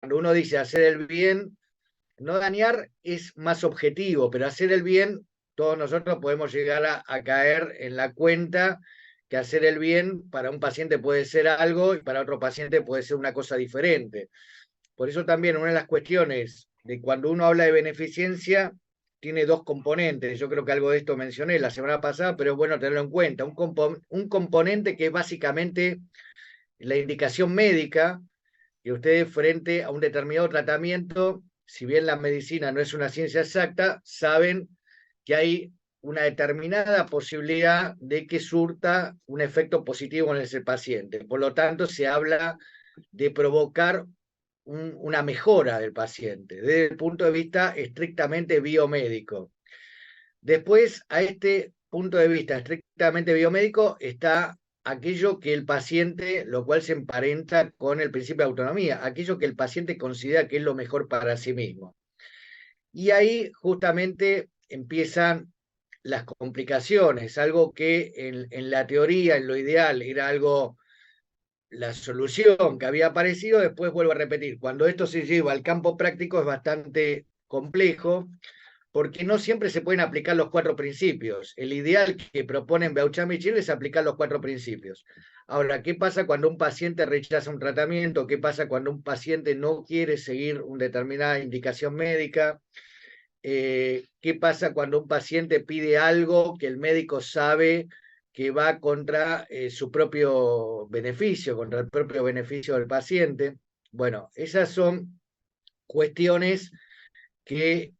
cuando uno dice hacer el bien, no dañar es más objetivo, pero hacer el bien, todos nosotros podemos llegar a caer en la cuenta que hacer el bien para un paciente puede ser algo y para otro paciente puede ser una cosa diferente. Por eso también una de las cuestiones de cuando uno habla de beneficencia tiene dos componentes. Yo creo que algo de esto mencioné la semana pasada, pero es bueno tenerlo en cuenta. Un componente que es básicamente la indicación médica, que ustedes frente a un determinado tratamiento, si bien la medicina no es una ciencia exacta, saben que hay una determinada posibilidad de que surta un efecto positivo en ese paciente. Por lo tanto, se habla de provocar una mejora del paciente desde el punto de vista estrictamente biomédico. Después, a este punto de vista estrictamente biomédico está aquello que el paciente, lo cual se emparenta con el principio de autonomía, aquello que el paciente considera que es lo mejor para sí mismo. Y ahí justamente empiezan las complicaciones, algo que en la teoría, en lo ideal, era algo, la solución que había aparecido, después vuelvo a repetir, cuando esto se lleva al campo práctico es bastante complejo, porque no siempre se pueden aplicar los cuatro principios. El ideal que proponen Beauchamp y Chile es aplicar los cuatro principios. Ahora, ¿qué pasa cuando un paciente rechaza un tratamiento? ¿Qué pasa cuando un paciente no quiere seguir una determinada indicación médica? ¿Qué pasa cuando un paciente pide algo que el médico sabe que va contra su propio beneficio, contra el propio beneficio del paciente? Bueno, esas son cuestiones que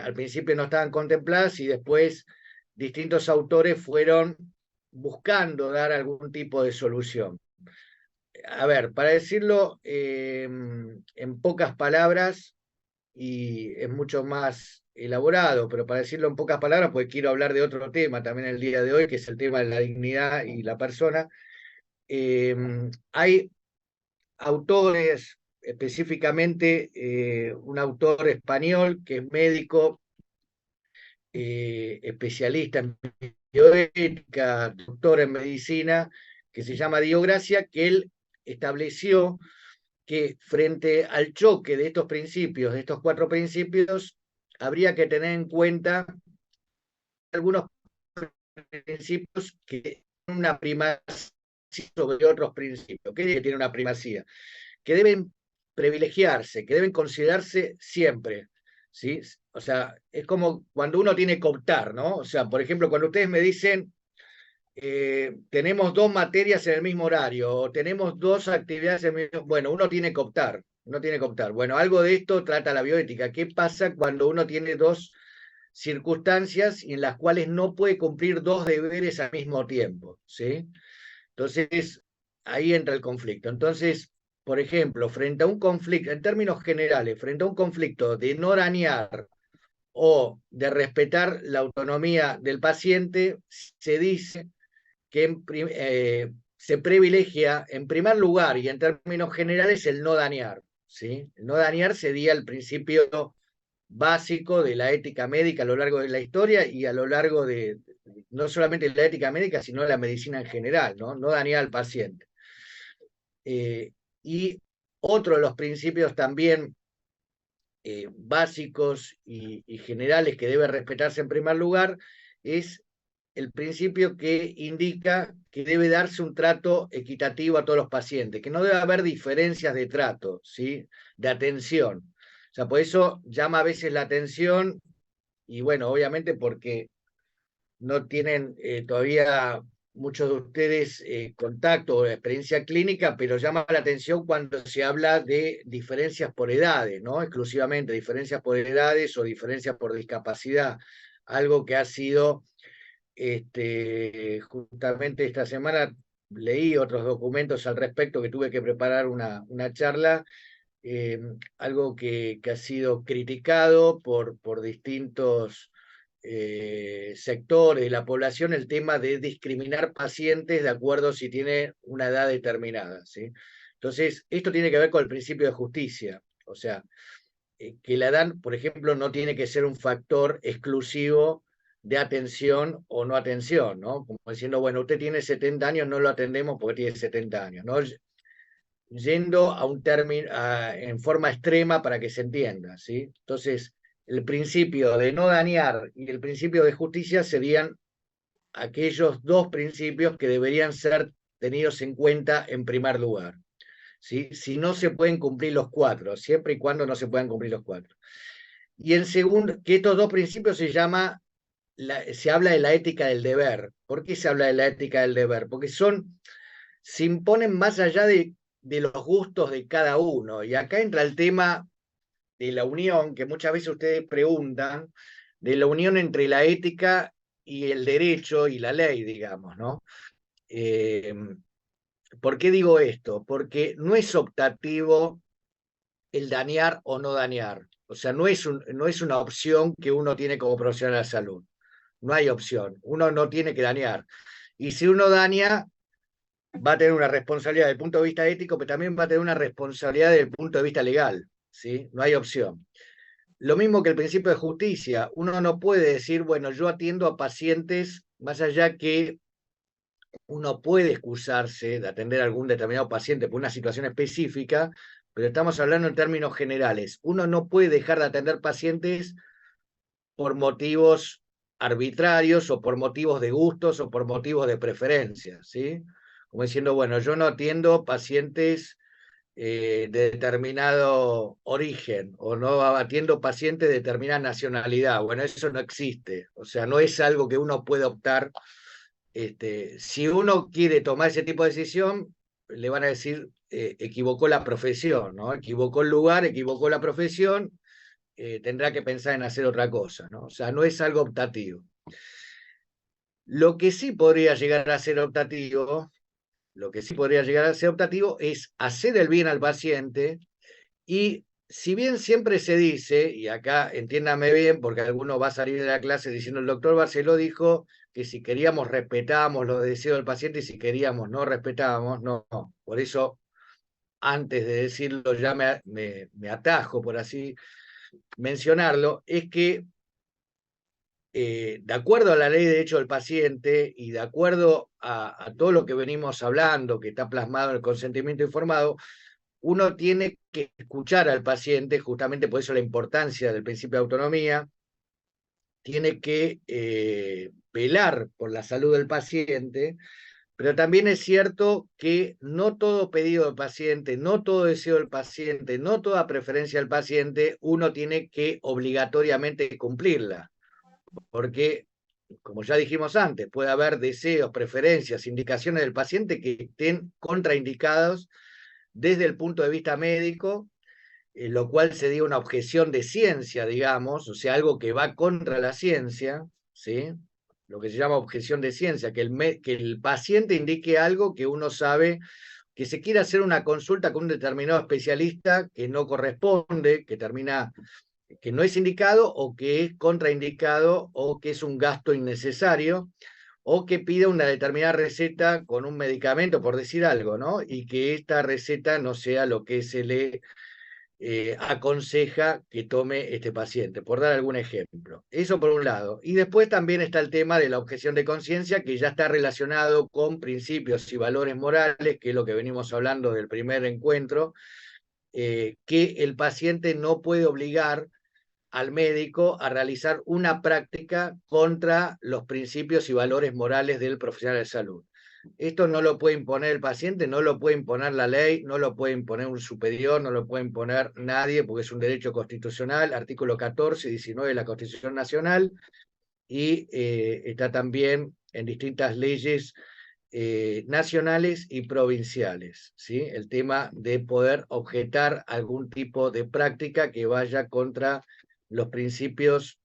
al principio no estaban contempladas y después distintos autores fueron buscando dar algún tipo de solución. A ver, para decirlo en pocas palabras, y es mucho más elaborado, pero para decirlo en pocas palabras, pues quiero hablar de otro tema también el día de hoy, que es el tema de la dignidad y la persona. Eh, Hay autores, específicamente un autor español que es médico, especialista en bioética, doctor en medicina, que se llama Dio Gracia, que él estableció que frente al choque de estos principios, de estos cuatro principios, habría que tener en cuenta algunos principios que tienen una primacía sobre otros principios. ¿Qué es que tiene una primacía? Que deben privilegiarse, que deben considerarse siempre, ¿sí? O sea, es como cuando uno tiene que optar, ¿no? O sea, por ejemplo, cuando ustedes me dicen, tenemos dos materias en el mismo horario, o tenemos dos actividades en el mismo... Bueno, uno tiene que optar, uno tiene que optar. Bueno, algo de esto trata la bioética. ¿Qué pasa cuando uno tiene dos circunstancias en las cuales no puede cumplir dos deberes al mismo tiempo, ¿sí? Entonces, ahí entra el conflicto. Entonces, por ejemplo, frente a un conflicto, en términos generales, frente a un conflicto de no dañar o de respetar la autonomía del paciente, se dice que se privilegia en primer lugar y en términos generales el no dañar, ¿sí? El no dañar sería el principio básico de la ética médica a lo largo de la historia y a lo largo de no solamente la ética médica, sino de la medicina en general, ¿no? No dañar al paciente. Eh, y otro de los principios también básicos y generales que debe respetarse en primer lugar es el principio que indica que debe darse un trato equitativo a todos los pacientes, que no debe haber diferencias de trato, ¿sí? De atención. O sea, por eso llama a veces la atención, y bueno, obviamente porque no tienen todavía muchos de ustedes contacto o experiencia clínica, pero llama la atención cuando se habla de diferencias por edades, ¿no? Exclusivamente diferencias por edades o diferencias por discapacidad, algo que ha sido justamente esta semana leí otros documentos al respecto que tuve que preparar una charla, eh, algo que ha sido criticado por distintos sectores de la población, el tema de discriminar pacientes de acuerdo si tiene una edad determinada, ¿sí? Entonces, esto tiene que ver con el principio de justicia, o sea, que la edad, por ejemplo, no tiene que ser un factor exclusivo de atención o no atención, ¿no? Como diciendo, bueno, usted tiene 70 años, no lo atendemos porque tiene 70 años, ¿no? yendo a un término en forma extrema para que se entienda, ¿sí? Entonces, el principio de no dañar y el principio de justicia serían aquellos dos principios que deberían ser tenidos en cuenta en primer lugar, ¿sí? Si no se pueden cumplir los cuatro, siempre y cuando no se puedan cumplir los cuatro. Y en segundo, que estos dos principios se habla de la ética del deber. ¿Por qué se habla de la ética del deber? Porque se imponen más allá de los gustos de cada uno. Y acá entra el tema de la unión, que muchas veces ustedes preguntan, de la unión entre la ética y el derecho y la ley, digamos, ¿no? Eh, ¿Por qué digo esto? Porque no es optativo el dañar o no dañar. O sea, no es una opción que uno tiene como profesional de la salud. No hay opción. Uno no tiene que dañar. Y si uno daña, va a tener una responsabilidad desde el punto de vista ético, pero también va a tener una responsabilidad desde el punto de vista legal. ¿Sí? No hay opción. Lo mismo que el principio de justicia. Uno no puede decir, bueno, yo atiendo a pacientes, más allá que uno puede excusarse de atender a algún determinado paciente por una situación específica, pero estamos hablando en términos generales. Uno no puede dejar de atender pacientes por motivos arbitrarios o por motivos de gustos o por motivos de preferencia, ¿sí? Como diciendo, bueno, yo no atiendo pacientes de determinado origen o no atiendo pacientes de determinada nacionalidad. Bueno, eso no existe. O sea, no es algo que uno puede optar. Si uno quiere tomar ese tipo de decisión, le van a decir, equivocó la profesión, ¿no? Equivocó el lugar, equivocó la profesión, tendrá que pensar en hacer otra cosa, ¿no? O sea, no es algo optativo. Lo que sí podría llegar a ser optativo, lo que sí podría llegar a ser optativo es hacer el bien al paciente y si bien siempre se dice, y acá entiéndame bien, porque alguno va a salir de la clase diciendo el doctor Barceló dijo que si queríamos respetábamos los deseos del paciente y si queríamos no respetábamos, no. Por eso, antes de decirlo, ya me atajo, por así mencionarlo, es que de acuerdo a la ley de derecho del paciente y de acuerdo a todo lo que venimos hablando, que está plasmado en el consentimiento informado, uno tiene que escuchar al paciente, justamente por eso la importancia del principio de autonomía, tiene que velar por la salud del paciente, pero también es cierto que no todo pedido del paciente, no todo deseo del paciente, no toda preferencia del paciente, uno tiene que obligatoriamente cumplirla, porque, como ya dijimos antes, puede haber deseos, preferencias, indicaciones del paciente que estén contraindicados desde el punto de vista médico, lo cual sería una objeción de ciencia, digamos, o sea, algo que va contra la ciencia, ¿sí? Lo que se llama objeción de ciencia, que el paciente indique algo que uno sabe, que se quiere hacer una consulta con un determinado especialista que no corresponde, que no es indicado o que es contraindicado o que es un gasto innecesario o que pida una determinada receta con un medicamento, por decir algo, ¿no? Y que esta receta no sea lo que se le aconseja que tome este paciente, por dar algún ejemplo. Eso por un lado. Y después también está el tema de la objeción de conciencia, que ya está relacionado con principios y valores morales, que es lo que venimos hablando del primer encuentro, que el paciente no puede obligar al médico a realizar una práctica contra los principios y valores morales del profesional de salud. Esto no lo puede imponer el paciente, no lo puede imponer la ley, no lo puede imponer un superior, no lo puede imponer nadie, porque es un derecho constitucional, artículo 14 y 19 de la Constitución Nacional, y está también en distintas leyes nacionales y provinciales, ¿sí? El tema de poder objetar algún tipo de práctica que vaya contra los principios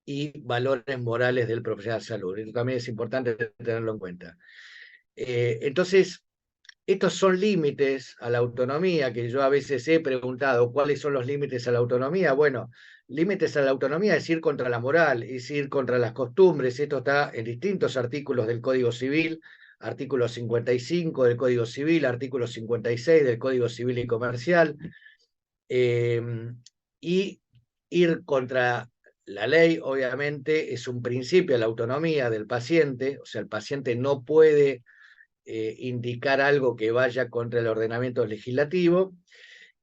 y valores morales del profesional de salud. Esto también es importante tenerlo en cuenta. Entonces, estos son límites a la autonomía, que yo a veces he preguntado, ¿cuáles son los límites a la autonomía? Bueno, límites a la autonomía es ir contra la moral, es ir contra las costumbres. Esto está en distintos artículos del Código Civil, artículo 55 del Código Civil, artículo 56 del Código Civil y Comercial, y ir contra la ley, obviamente, es un principio de la autonomía del paciente, o sea, el paciente no puede indicar algo que vaya contra el ordenamiento legislativo,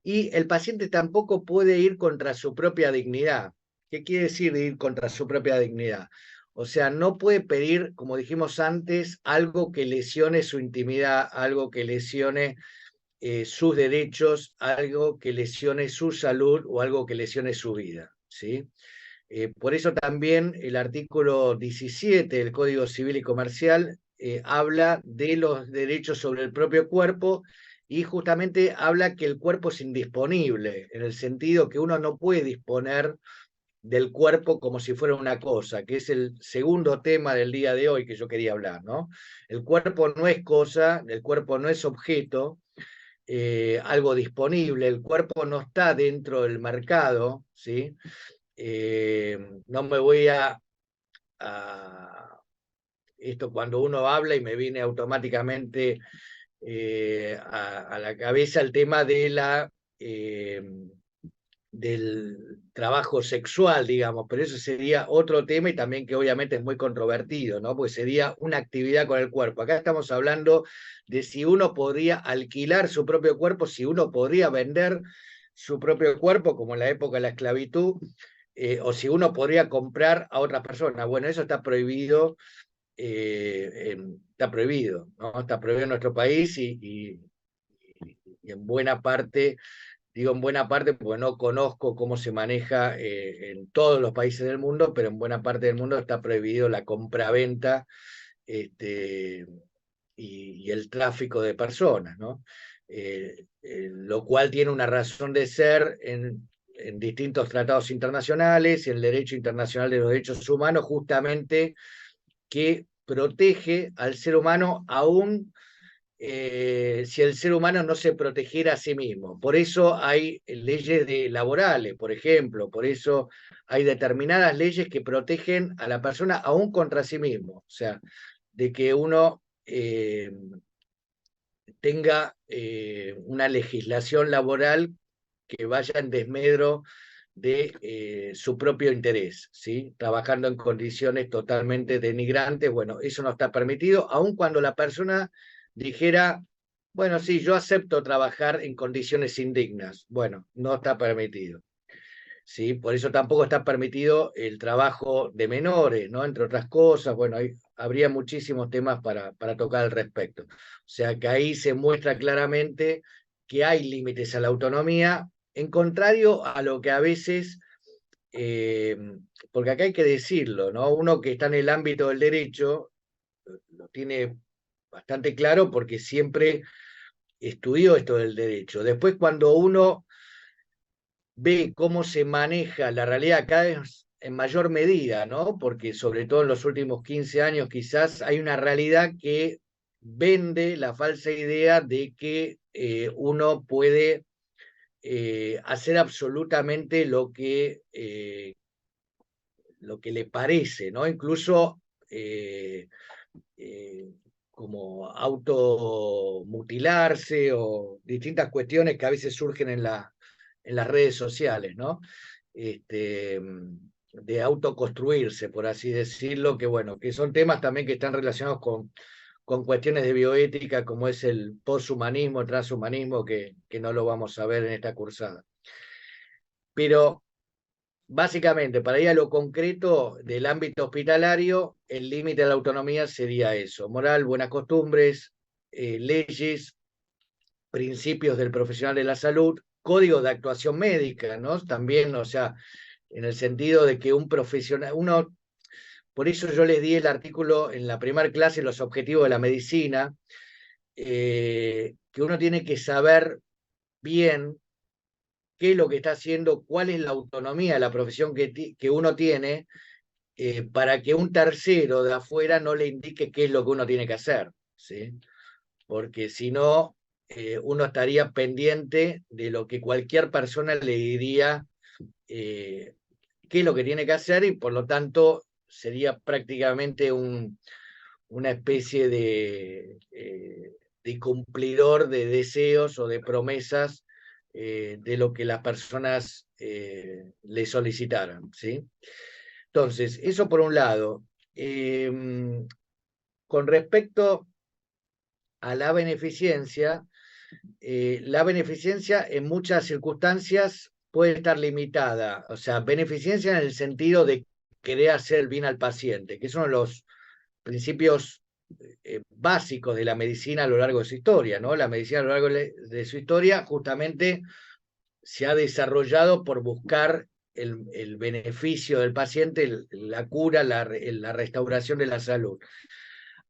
y el paciente tampoco puede ir contra su propia dignidad. ¿Qué quiere decir ir contra su propia dignidad? O sea, no puede pedir, como dijimos antes, algo que lesione su intimidad, algo que lesione sus derechos, algo que lesione su salud o algo que lesione su vida, ¿sí? Por eso también el artículo 17 del Código Civil y Comercial habla de los derechos sobre el propio cuerpo, y justamente habla que el cuerpo es indisponible, en el sentido que uno no puede disponer del cuerpo como si fuera una cosa, que es el segundo tema del día de hoy que yo quería hablar, ¿no? El cuerpo no es cosa, el cuerpo no es objeto, algo disponible, el cuerpo no está dentro del mercado, ¿sí? No me voy a, esto cuando uno habla y me viene automáticamente a la cabeza el tema de del trabajo sexual, digamos, pero eso sería otro tema y también que obviamente es muy controvertido, ¿no? Pues sería una actividad con el cuerpo. Acá estamos hablando de si uno podría alquilar su propio cuerpo, si uno podría vender su propio cuerpo, como en la época de la esclavitud, o si uno podría comprar a otras personas. Bueno, eso está prohibido, está prohibido, ¿no? Está prohibido en nuestro país y en buena parte, digo en buena parte porque no conozco cómo se maneja en todos los países del mundo, pero en buena parte del mundo está prohibido la compraventa este, y el tráfico de personas, ¿no? Lo cual tiene una razón de ser en distintos tratados internacionales y el derecho internacional de los derechos humanos, justamente que protege al ser humano aún si el ser humano no se protegiera a sí mismo. Por eso hay leyes laborales, por ejemplo, por eso hay determinadas leyes que protegen a la persona aún contra sí mismo, o sea, de que uno tenga una legislación laboral que vaya en desmedro de su propio interés, ¿sí? Trabajando en condiciones totalmente denigrantes, bueno, eso no está permitido, aun cuando la persona dijera, bueno, sí, yo acepto trabajar en condiciones indignas, bueno, no está permitido. ¿Sí? Por eso tampoco está permitido el trabajo de menores, ¿no? Entre otras cosas, bueno, habría muchísimos temas para tocar al respecto. O sea que ahí se muestra claramente que hay límites a la autonomía, en contrario a lo que a veces, eh, porque acá hay que decirlo, ¿no? Uno que está en el ámbito del derecho lo tiene bastante claro porque siempre estudió esto del derecho. Después cuando uno ve cómo se maneja la realidad cada vez en mayor medida, ¿no? Porque sobre todo en los últimos 15 años quizás hay una realidad que vende la falsa idea de que uno puede hacer absolutamente lo que le parece, ¿no? Incluso eh, como automutilarse o distintas cuestiones que a veces surgen en las redes sociales, ¿no? De autoconstruirse, por así decirlo, que bueno, que son temas también que están relacionados con cuestiones de bioética, como es el poshumanismo, transhumanismo, que no lo vamos a ver en esta cursada. Pero básicamente, para ir a lo concreto del ámbito hospitalario, el límite de la autonomía sería eso: moral, buenas costumbres, leyes, principios del profesional de la salud, código de actuación médica, ¿no? También, o sea, en el sentido de que un profesional, por eso yo les di el artículo en la primera clase, los objetivos de la medicina, que uno tiene que saber bien qué es lo que está haciendo, cuál es la autonomía de la profesión que uno tiene, para que un tercero de afuera no le indique qué es lo que uno tiene que hacer, ¿sí? Porque si no, uno estaría pendiente de lo que cualquier persona le diría qué es lo que tiene que hacer, y por lo tanto sería prácticamente una especie de cumplidor de deseos o de promesas de lo que las personas le solicitaran, ¿sí? Entonces, eso por un lado. Con respecto a la beneficencia en muchas circunstancias puede estar limitada. O sea, beneficencia en el sentido de querer hacer el bien al paciente, que es uno de los principios básicos de la medicina a lo largo de su historia, ¿no? La medicina a lo largo de su historia justamente se ha desarrollado por buscar el beneficio del paciente, la cura, la restauración de la salud.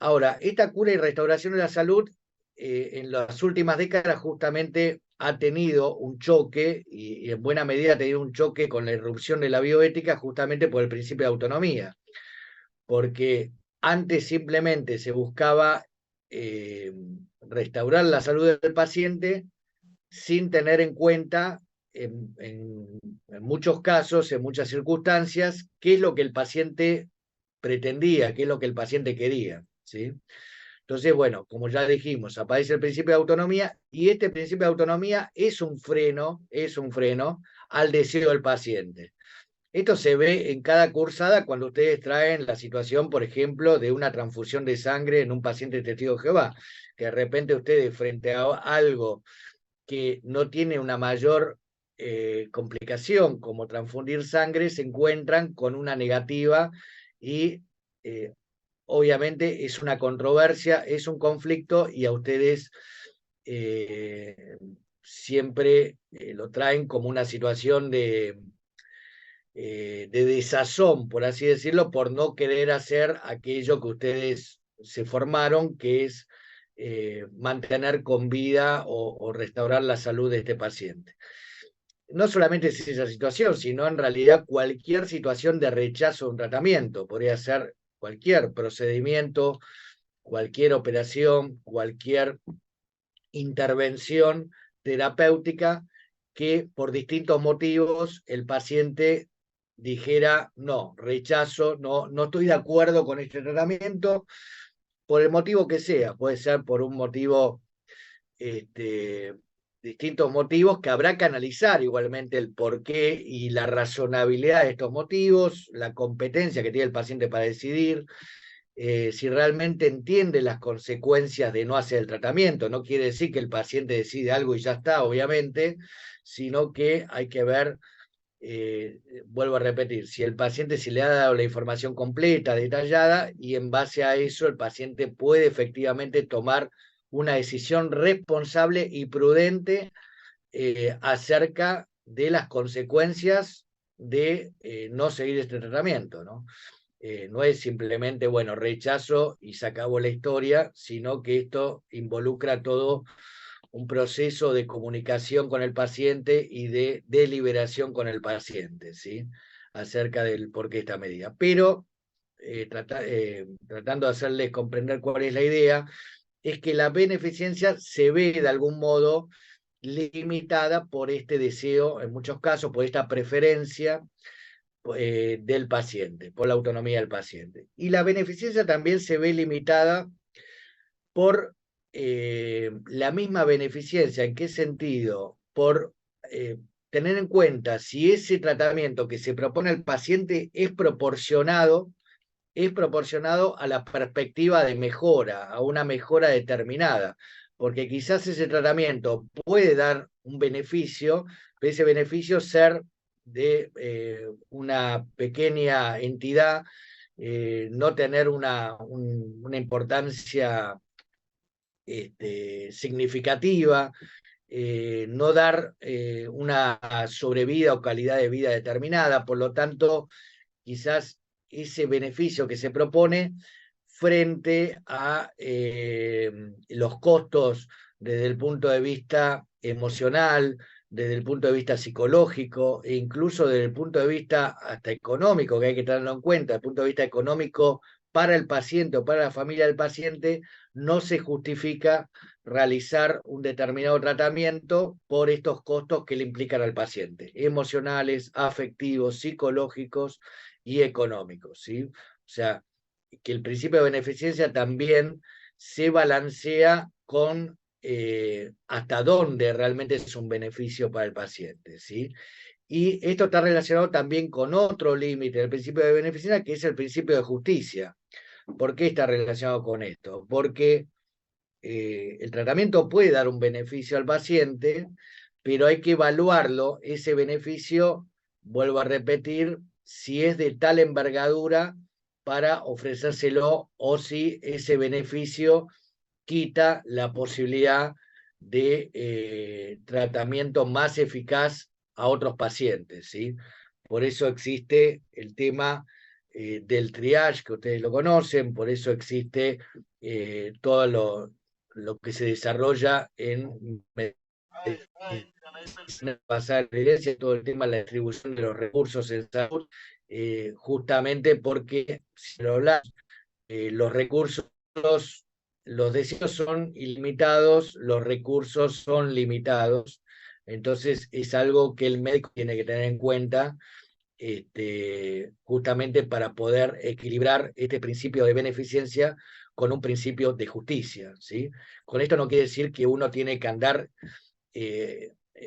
Ahora, esta cura y restauración de la salud en las últimas décadas justamente ha tenido un choque, y en buena medida ha tenido un choque con la irrupción de la bioética justamente por el principio de autonomía, porque antes simplemente se buscaba restaurar la salud del paciente sin tener en cuenta en muchos casos, en muchas circunstancias, qué es lo que el paciente pretendía, qué es lo que el paciente quería, ¿sí? Entonces, bueno, como ya dijimos, aparece el principio de autonomía y este principio de autonomía es un freno al deseo del paciente. Esto se ve en cada cursada cuando ustedes traen la situación, por ejemplo, de una transfusión de sangre en un paciente testigo de Jehová, que de repente ustedes frente a algo que no tiene una mayor complicación como transfundir sangre, se encuentran con una negativa y obviamente es una controversia, es un conflicto y a ustedes siempre lo traen como una situación de desazón, por así decirlo, por no querer hacer aquello que ustedes se formaron, que es mantener con vida o restaurar la salud de este paciente. No solamente es esa situación, sino en realidad cualquier situación de rechazo de un tratamiento. Podría ser cualquier procedimiento, cualquier operación, cualquier intervención terapéutica que por distintos motivos el paciente dijera no, rechazo, no estoy de acuerdo con este tratamiento, por el motivo que sea, puede ser por un motivo distintos motivos que habrá que analizar igualmente el porqué y la razonabilidad de estos motivos, la competencia que tiene el paciente para decidir, si realmente entiende las consecuencias de no hacer el tratamiento. No quiere decir que el paciente decide algo y ya está, obviamente, sino que hay que ver, vuelvo a repetir, si el paciente se le ha dado la información completa, detallada, y en base a eso el paciente puede efectivamente tomar una decisión responsable y prudente acerca de las consecuencias de no seguir este tratamiento, ¿no? No es simplemente, bueno, rechazo y se acabó la historia, sino que esto involucra todo un proceso de comunicación con el paciente y de deliberación con el paciente, ¿sí? Acerca del por qué esta medida. Pero tratando de hacerles comprender cuál es la idea, es que la beneficencia se ve de algún modo limitada por este deseo, en muchos casos, por esta preferencia del paciente, por la autonomía del paciente. Y la beneficencia también se ve limitada por la misma beneficencia. ¿En qué sentido? Por tener en cuenta si ese tratamiento que se propone al paciente es proporcionado a la perspectiva de mejora, a una mejora determinada, porque quizás ese tratamiento puede dar un beneficio, pero ese beneficio ser de una pequeña entidad, no tener una importancia significativa, no dar una sobrevida o calidad de vida determinada, por lo tanto, quizás ese beneficio que se propone frente a los costos desde el punto de vista emocional, desde el punto de vista psicológico e incluso desde el punto de vista hasta económico, que hay que tenerlo en cuenta, desde el punto de vista económico para el paciente o para la familia del paciente, no se justifica realizar un determinado tratamiento por estos costos que le implican al paciente, emocionales, afectivos, psicológicos y económicos, ¿sí? O sea, que el principio de beneficencia también se balancea con hasta dónde realmente es un beneficio para el paciente, ¿sí? Y esto está relacionado también con otro límite del principio de beneficencia, que es el principio de justicia. ¿Por qué está relacionado con esto? Porque el tratamiento puede dar un beneficio al paciente, pero hay que evaluarlo, ese beneficio, vuelvo a repetir, si es de tal envergadura para ofrecérselo o si ese beneficio quita la posibilidad de tratamiento más eficaz a otros pacientes, ¿sí? Por eso existe el tema del triage, que ustedes lo conocen, por eso existe todo lo que se desarrolla en medicina basada en evidencia, todo el tema de la distribución de los recursos en salud, justamente porque, si lo hablamos, los recursos, los deseos son ilimitados, los recursos son limitados, entonces es algo que el médico tiene que tener en cuenta, justamente para poder equilibrar este principio de beneficencia con un principio de justicia, ¿sí? Con esto no quiere decir que uno tiene que andar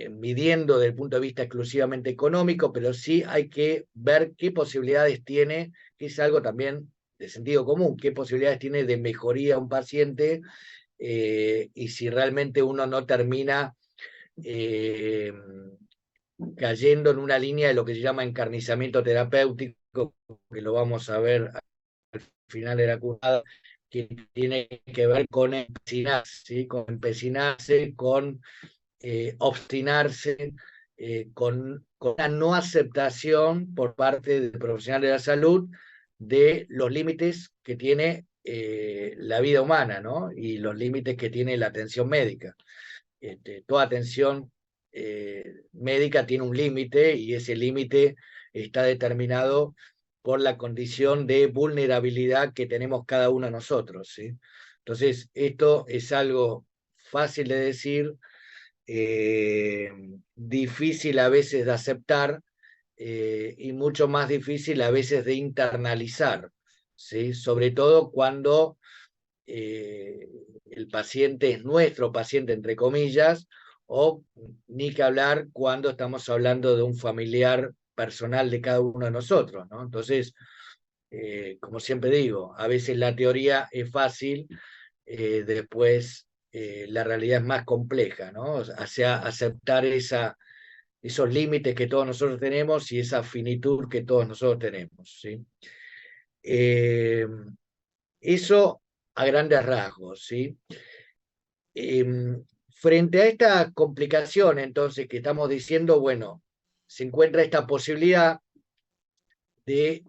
midiendo desde el punto de vista exclusivamente económico, pero sí hay que ver qué posibilidades tiene, que es algo también de sentido común, qué posibilidades tiene de mejoría un paciente, y si realmente uno no termina cayendo en una línea de lo que se llama encarnizamiento terapéutico, que lo vamos a ver al final de la curada, que tiene que ver con empecinarse, ¿sí? Con empecinarse, con obstinarse, con una no aceptación por parte del profesional de la salud de los límites que tiene la vida humana, ¿no? Y los límites que tiene la atención médica. Toda atención médica tiene un límite y ese límite está determinado por la condición de vulnerabilidad que tenemos cada uno de nosotros, ¿sí? Entonces, esto es algo fácil de decir, difícil a veces de aceptar, y mucho más difícil a veces de internalizar, ¿sí? Sobre todo cuando el paciente es nuestro paciente, entre comillas, o ni que hablar cuando estamos hablando de un familiar personal de cada uno de nosotros, ¿no? Entonces, como siempre digo, a veces la teoría es fácil, después la realidad es más compleja, ¿no? O sea, aceptar esos límites que todos nosotros tenemos y esa finitud que todos nosotros tenemos, ¿sí? Eso a grandes rasgos, ¿sí? Frente a esta complicación, entonces, que estamos diciendo, bueno, se encuentra esta posibilidad de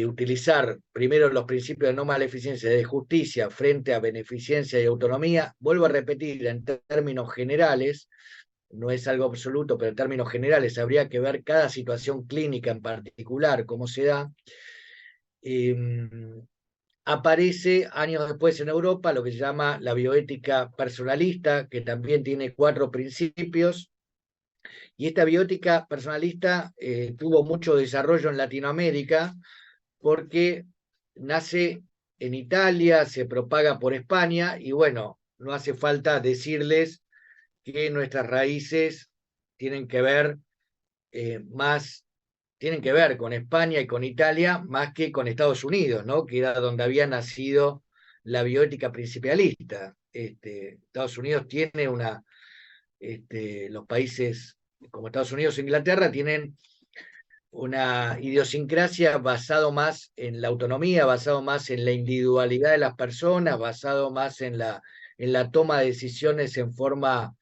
utilizar primero los principios de no maleficencia y de justicia frente a beneficencia y autonomía. Vuelvo a repetir, en términos generales, no es algo absoluto, pero en términos generales habría que ver cada situación clínica en particular, cómo se da. Aparece años después en Europa lo que se llama la bioética personalista, que también tiene 4 principios, y esta bioética personalista tuvo mucho desarrollo en Latinoamérica porque nace en Italia, se propaga por España, y bueno, no hace falta decirles que nuestras raíces tienen que ver más, tienen que ver con España y con Italia más que con Estados Unidos, ¿no? Que era donde había nacido la bioética principalista. Estados Unidos tiene los países como Estados Unidos e Inglaterra tienen una idiosincrasia basado más en la autonomía, basado más en la individualidad de las personas, basado más en la toma de decisiones en forma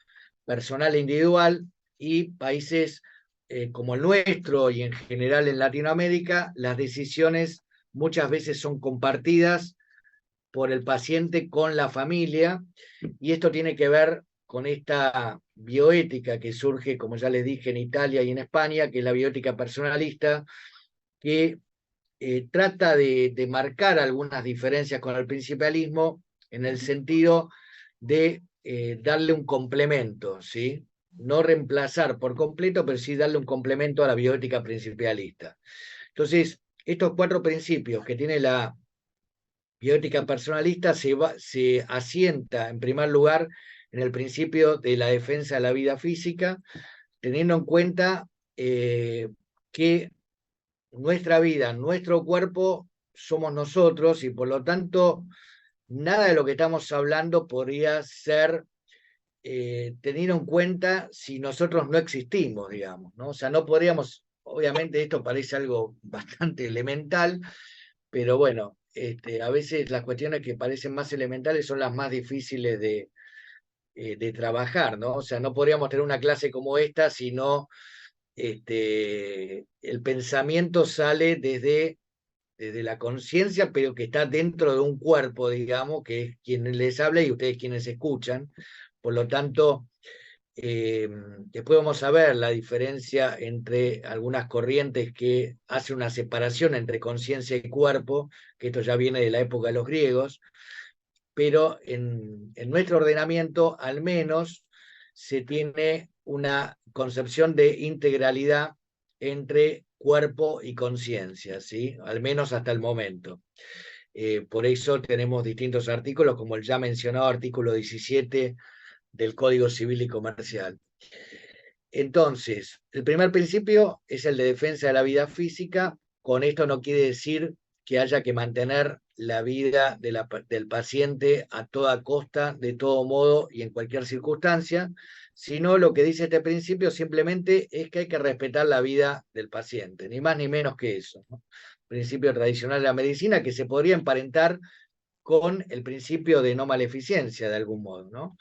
personal e individual, y países como el nuestro y en general en Latinoamérica, las decisiones muchas veces son compartidas por el paciente con la familia, y esto tiene que ver con esta bioética que surge, como ya les dije, en Italia y en España, que es la bioética personalista, que trata de marcar algunas diferencias con el principalismo en el sentido de darle un complemento, ¿sí? No reemplazar por completo, pero sí darle un complemento a la bioética principalista. Entonces, estos 4 principios que tiene la bioética personalista se asienta, en primer lugar, en el principio de la defensa de la vida física, teniendo en cuenta que nuestra vida, nuestro cuerpo, somos nosotros, y por lo tanto nada de lo que estamos hablando podría ser tenido en cuenta si nosotros no existimos, digamos, ¿no? O sea, no podríamos, obviamente esto parece algo bastante elemental, pero bueno, a veces las cuestiones que parecen más elementales son las más difíciles de trabajar, ¿no? O sea, no podríamos tener una clase como esta si no el pensamiento sale desde la conciencia, pero que está dentro de un cuerpo, digamos, que es quien les habla y ustedes quienes escuchan. Por lo tanto, después vamos a ver la diferencia entre algunas corrientes que hacen una separación entre conciencia y cuerpo, que esto ya viene de la época de los griegos, pero en nuestro ordenamiento al menos se tiene una concepción de integralidad entre cuerpo y conciencia, ¿sí? Al menos hasta el momento. Por eso tenemos distintos artículos, como el ya mencionado artículo 17 del Código Civil y Comercial. Entonces, el primer principio es el de defensa de la vida física. Con esto no quiere decir que haya que mantener la vida del paciente a toda costa, de todo modo y en cualquier circunstancia, sino lo que dice este principio simplemente es que hay que respetar la vida del paciente, ni más ni menos que eso, ¿no? Principio tradicional de la medicina que se podría emparentar con el principio de no maleficencia de algún modo, ¿no?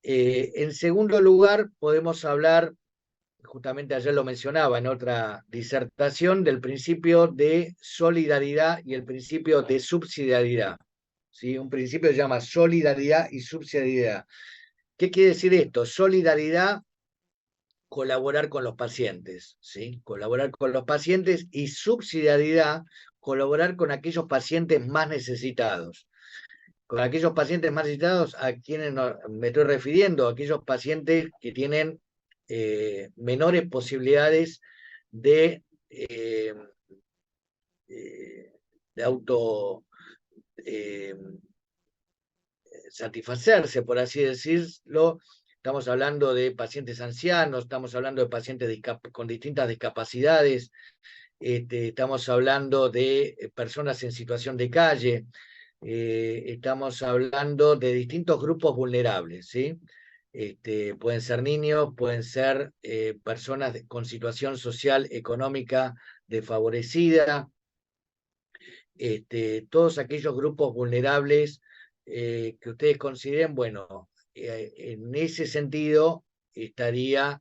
En segundo lugar, podemos hablar, justamente ayer lo mencionaba en otra disertación, del principio de solidaridad y el principio de subsidiariedad, ¿sí? Un principio que se llama solidaridad y subsidiariedad. ¿Qué quiere decir esto? Solidaridad, colaborar con los pacientes, ¿sí? Colaborar con los pacientes, y subsidiariedad, colaborar con aquellos pacientes más necesitados. Con aquellos pacientes más necesitados, a quienes me estoy refiriendo, aquellos pacientes que tienen menores posibilidades de, eh, de auto satisfacerse, por así decirlo. Estamos hablando de pacientes ancianos, estamos hablando de pacientes con distintas discapacidades, estamos hablando de personas en situación de calle, estamos hablando de distintos grupos vulnerables, ¿sí? Pueden ser niños, pueden ser personas con situación social, económica desfavorecida, todos aquellos grupos vulnerables que ustedes consideren, bueno, en ese sentido estaría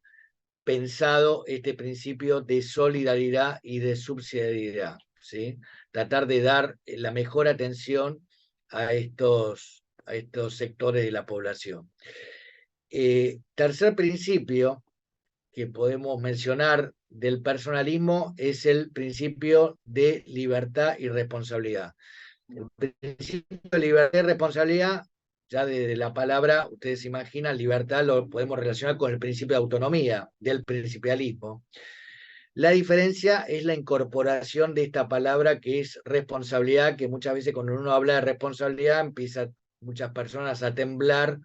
pensado este principio de solidaridad y de subsidiariedad, ¿sí? Tratar de dar la mejor atención a estos sectores de la población. Tercer principio que podemos mencionar del personalismo es el principio de libertad y responsabilidad. El principio de libertad y responsabilidad, ya desde la palabra, ustedes se imaginan, libertad lo podemos relacionar con el principio de autonomía, del principialismo. La diferencia es la incorporación de esta palabra que es responsabilidad, que muchas veces cuando uno habla de responsabilidad empieza muchas personas a temblar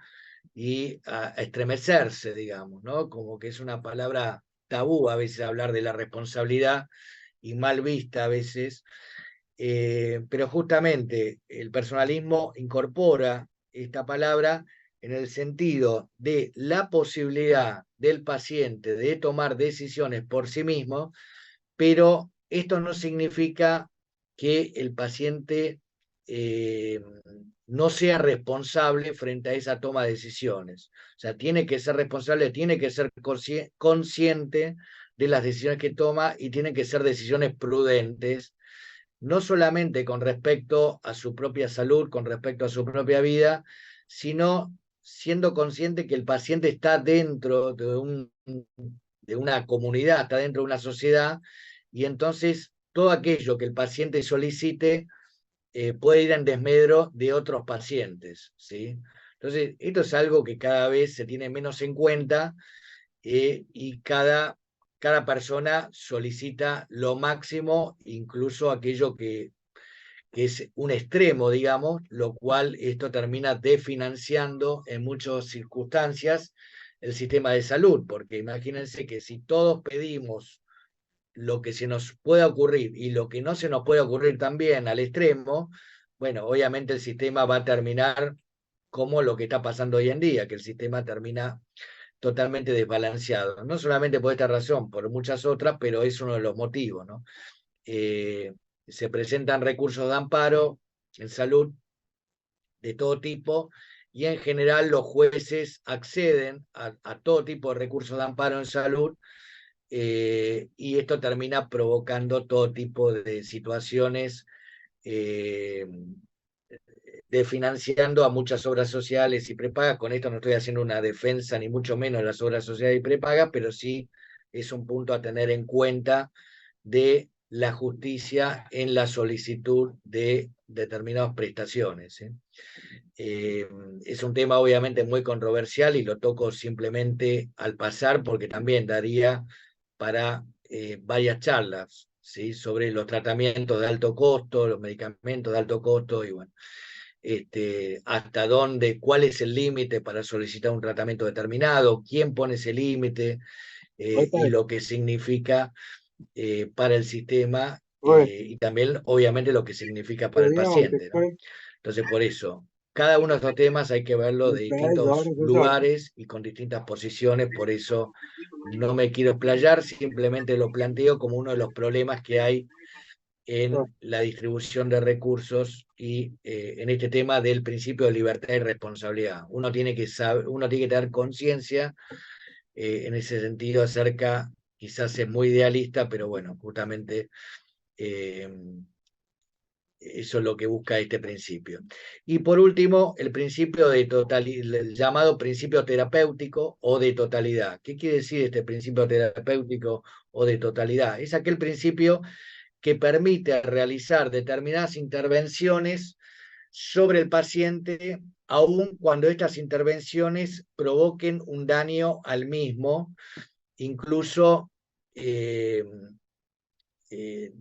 y a estremecerse, digamos, ¿no? Como que es una palabra tabú a veces hablar de la responsabilidad y mal vista a veces, pero justamente el personalismo incorpora esta palabra en el sentido de la posibilidad del paciente de tomar decisiones por sí mismo, pero esto no significa que el paciente no sea responsable frente a esa toma de decisiones. O sea, tiene que ser responsable, tiene que ser consciente de las decisiones que toma y tienen que ser decisiones prudentes, no solamente con respecto a su propia salud, con respecto a su propia vida, sino siendo consciente que el paciente está dentro de una comunidad, está dentro de una sociedad, y entonces todo aquello que el paciente solicite puede ir en desmedro de otros pacientes, ¿sí? Entonces, esto es algo que cada vez se tiene menos en cuenta, y cada persona solicita lo máximo, incluso aquello que es un extremo, digamos, lo cual esto termina desfinanciando en muchas circunstancias el sistema de salud, porque imagínense que si todos pedimos lo que se nos pueda ocurrir y lo que no se nos puede ocurrir también al extremo, bueno, obviamente el sistema va a terminar como lo que está pasando hoy en día, que el sistema termina totalmente desbalanceado. No solamente por esta razón, por muchas otras, pero es uno de los motivos, ¿no? Eh, Se presentan recursos de amparo en salud de todo tipo y en general los jueces acceden a todo tipo de recursos de amparo en salud, y esto termina provocando todo tipo de situaciones, eh, de financiando a muchas obras sociales y prepagas. Con esto no estoy haciendo una defensa ni mucho menos de las obras sociales y prepagas, pero sí es un punto a tener en cuenta de la justicia en la solicitud de determinadas prestaciones, ¿eh? Es un tema obviamente muy controversial y lo toco simplemente al pasar porque también daría para varias charlas, ¿sí? Sobre los tratamientos de alto costo, los medicamentos de alto costo y bueno, hasta dónde, cuál es el límite para solicitar un tratamiento determinado, quién pone ese límite, y lo que significa para el sistema, y también obviamente lo que significa para el paciente, ¿no? Entonces por eso, cada uno de estos temas hay que verlo de distintos lugares y con distintas posiciones, por eso no me quiero explayar, simplemente lo planteo como uno de los problemas que hay en la distribución de recursos y en este tema del principio de libertad y responsabilidad. Uno tiene que saber, uno tiene que tener conciencia en ese sentido acerca, quizás es muy idealista, pero bueno, justamente eh, eso es lo que busca este principio. Y por último, el principio de totalidad, el llamado principio terapéutico o de totalidad. ¿Qué quiere decir este principio terapéutico o de totalidad? Es aquel principio que permite realizar determinadas intervenciones sobre el paciente, aun cuando estas intervenciones provoquen un daño al mismo, incluso eh, eh,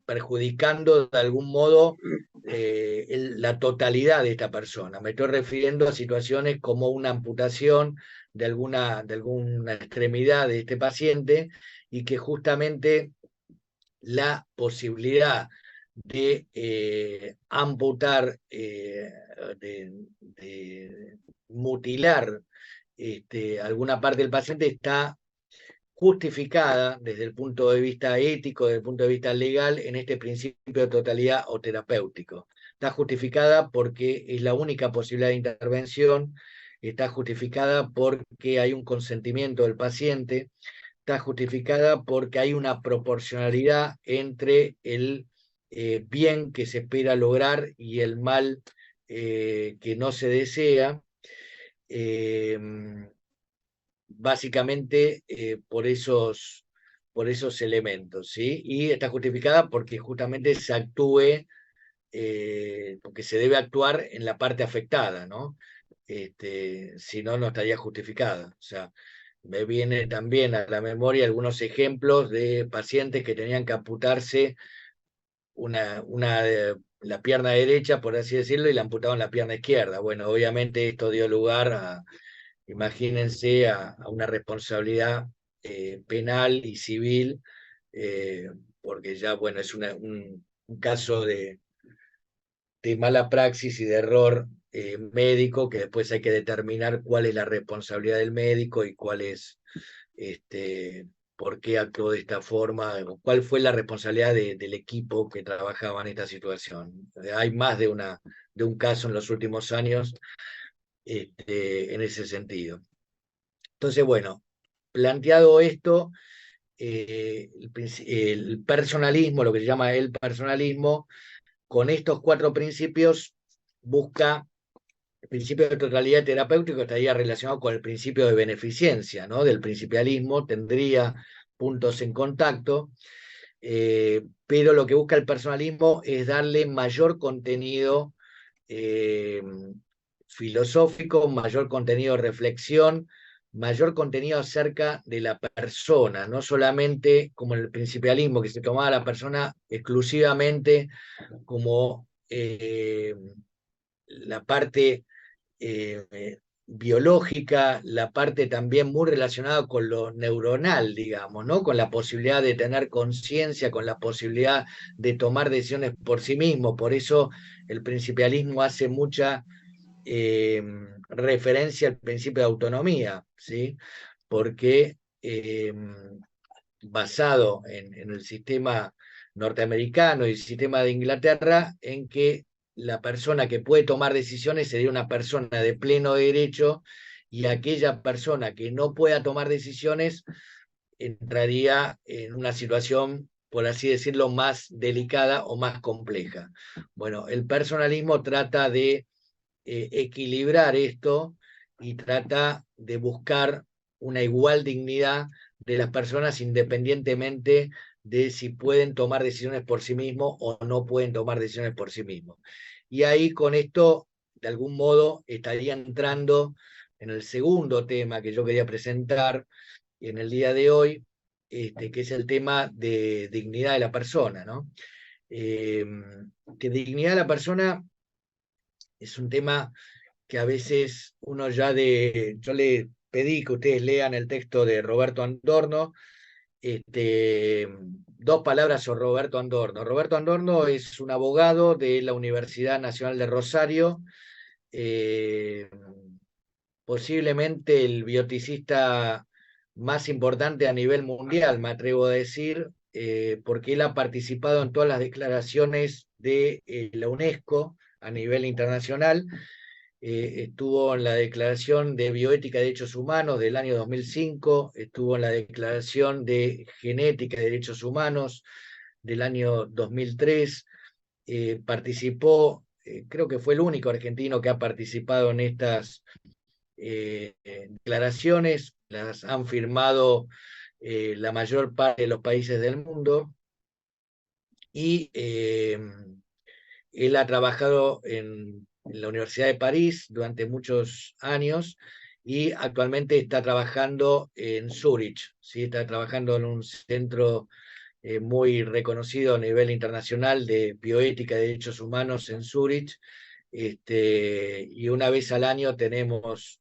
perjudicando de algún modo la totalidad de esta persona. Me estoy refiriendo a situaciones como una amputación de alguna extremidad de este paciente y que justamente la posibilidad de amputar, de mutilar alguna parte del paciente está justificada desde el punto de vista ético, desde el punto de vista legal, en este principio de totalidad o terapéutico. Está justificada porque es la única posibilidad de intervención, está justificada porque hay un consentimiento del paciente, está justificada porque hay una proporcionalidad entre el bien que se espera lograr y el mal que no se desea. Eh, Básicamente por esos elementos, ¿sí? Y está justificada porque justamente se actúe, porque se debe actuar en la parte afectada, ¿no? Si no, no estaría justificada. O sea, me viene también a la memoria algunos ejemplos de pacientes que tenían que amputarse la pierna derecha, por así decirlo, y la amputaban la pierna izquierda. Bueno, obviamente esto dio lugar a, imagínense, a una responsabilidad penal y civil, eh, porque ya, bueno, es un caso de mala praxis y de error médico, que después hay que determinar cuál es la responsabilidad del médico y cuál es, por qué actuó de esta forma, o cuál fue la responsabilidad del equipo que trabajaba en esta situación. Hay más de un caso en los últimos años en ese sentido. Entonces, bueno, planteado esto, el personalismo, lo que se llama el personalismo, con estos cuatro principios busca el principio de totalidad terapéutico, estaría relacionado con el principio de beneficencia, ¿no? Del principialismo, tendría puntos en contacto, pero lo que busca el personalismo es darle mayor contenido eh, filosófico, mayor contenido de reflexión, mayor contenido acerca de la persona, no solamente como en el principialismo, que se tomaba a la persona exclusivamente como la parte biológica, la parte también muy relacionada con lo neuronal, digamos, ¿no? Con la posibilidad de tener conciencia, con la posibilidad de tomar decisiones por sí mismo. Por eso el principialismo hace mucha referencia al principio de autonomía, ¿sí? Porque basado en el sistema norteamericano y el sistema de Inglaterra, en que la persona que puede tomar decisiones sería una persona de pleno derecho y aquella persona que no pueda tomar decisiones entraría en una situación, por así decirlo, más delicada o más compleja. Bueno, el personalismo trata de equilibrar esto y trata de buscar una igual dignidad de las personas independientemente de si pueden tomar decisiones por sí mismos o no pueden tomar decisiones por sí mismos. Y ahí con esto, de algún modo, estaría entrando en el segundo tema que yo quería presentar en el día de hoy, que es el tema de dignidad de la persona, ¿no? Que dignidad de la persona es un tema que a veces uno ya yo le pedí que ustedes lean el texto de Roberto Adorno, dos palabras sobre Roberto Adorno. Roberto Adorno es un abogado de la Universidad Nacional de Rosario, eh, posiblemente el bioticista más importante a nivel mundial, me atrevo a decir, porque él ha participado en todas las declaraciones de la UNESCO a nivel internacional. Estuvo en la Declaración de Bioética y Derechos Humanos del año 2005, estuvo en la Declaración de Genética y Derechos Humanos del año 2003, participó, creo que fue el único argentino que ha participado en estas declaraciones, las han firmado la mayor parte de los países del mundo, y él ha trabajado en la Universidad de París durante muchos años y actualmente está trabajando en Zúrich, ¿sí? Está trabajando en un centro muy reconocido a nivel internacional de bioética y derechos humanos en Zúrich, y una vez al año tenemos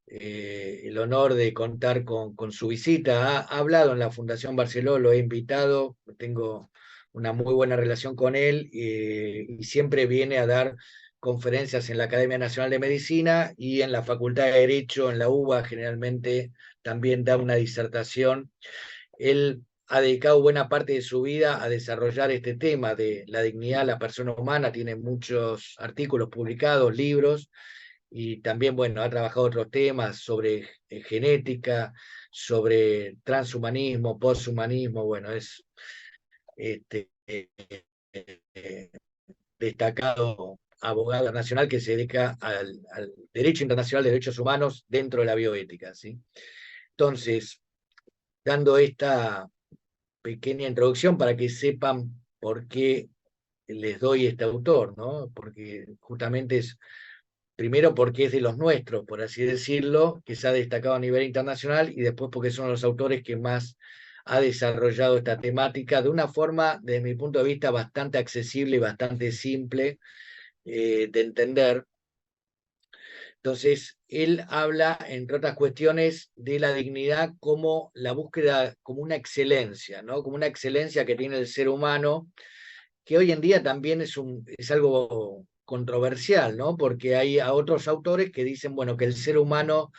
el honor de contar con su visita. Ha hablado en la Fundación Barceló, lo he invitado, tengo una muy buena relación con él, y siempre viene a dar conferencias en la Academia Nacional de Medicina y en la Facultad de Derecho, en la UBA, generalmente también da una disertación. Él ha dedicado buena parte de su vida a desarrollar este tema de la dignidad de la persona humana, tiene muchos artículos publicados, libros, y también, bueno, ha trabajado otros temas sobre genética, sobre transhumanismo, posthumanismo, bueno, es eh, destacado abogado nacional que se dedica al derecho internacional de derechos humanos dentro de la bioética, ¿sí? Entonces, dando esta pequeña introducción para que sepan por qué les doy este autor, ¿no? Porque justamente es, primero porque es de los nuestros, por así decirlo, que se ha destacado a nivel internacional, y después porque son los autores que más ha desarrollado esta temática de una forma, desde mi punto de vista, bastante accesible y bastante simple de entender. Entonces, él habla, entre otras cuestiones, de la dignidad como la búsqueda, como una excelencia, ¿no? Como una excelencia que tiene el ser humano, que hoy en día también es algo controversial, ¿no? Porque hay a otros autores que dicen, bueno, que el ser humano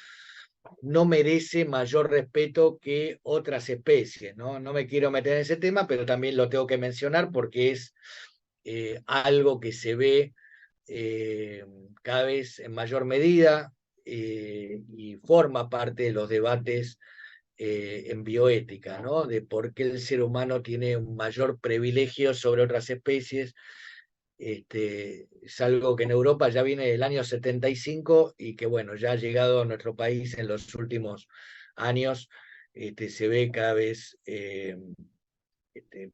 no merece mayor respeto que otras especies, ¿no? No me quiero meter en ese tema, pero también lo tengo que mencionar porque es algo que se ve eh, cada vez en mayor medida, y forma parte de los debates en bioética, ¿no? De por qué el ser humano tiene un mayor privilegio sobre otras especies. Es algo que en Europa ya viene del año 75 y que, bueno, ya ha llegado a nuestro país en los últimos años. Se ve cada vez,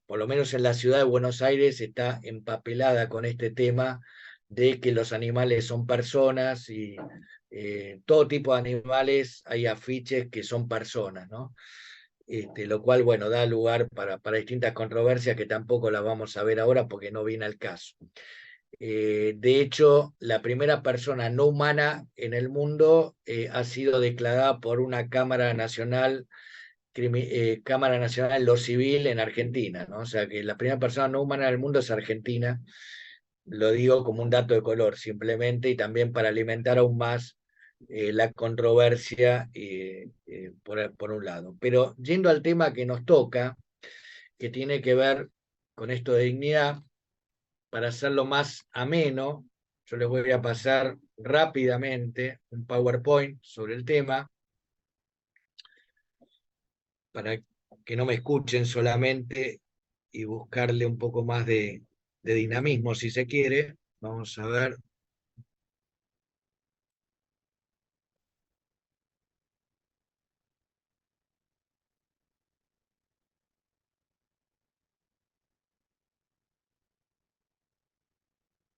por lo menos en la ciudad de Buenos Aires, está empapelada con este tema de que los animales son personas, y todo tipo de animales, hay afiches que son personas, ¿no? Lo cual, bueno, da lugar para distintas controversias que tampoco las vamos a ver ahora porque no viene al caso. De hecho, la primera persona no humana en el mundo ha sido declarada por una Cámara Nacional en lo Civil en Argentina, ¿no? O sea que la primera persona no humana del mundo es argentina. Lo digo como un dato de color simplemente, y también para alimentar aún más la controversia por un lado. Pero yendo al tema que nos toca, que tiene que ver con esto de dignidad, para hacerlo más ameno, yo les voy a pasar rápidamente un PowerPoint sobre el tema, para que no me escuchen solamente y buscarle un poco más de dinamismo, si se quiere. Vamos a ver.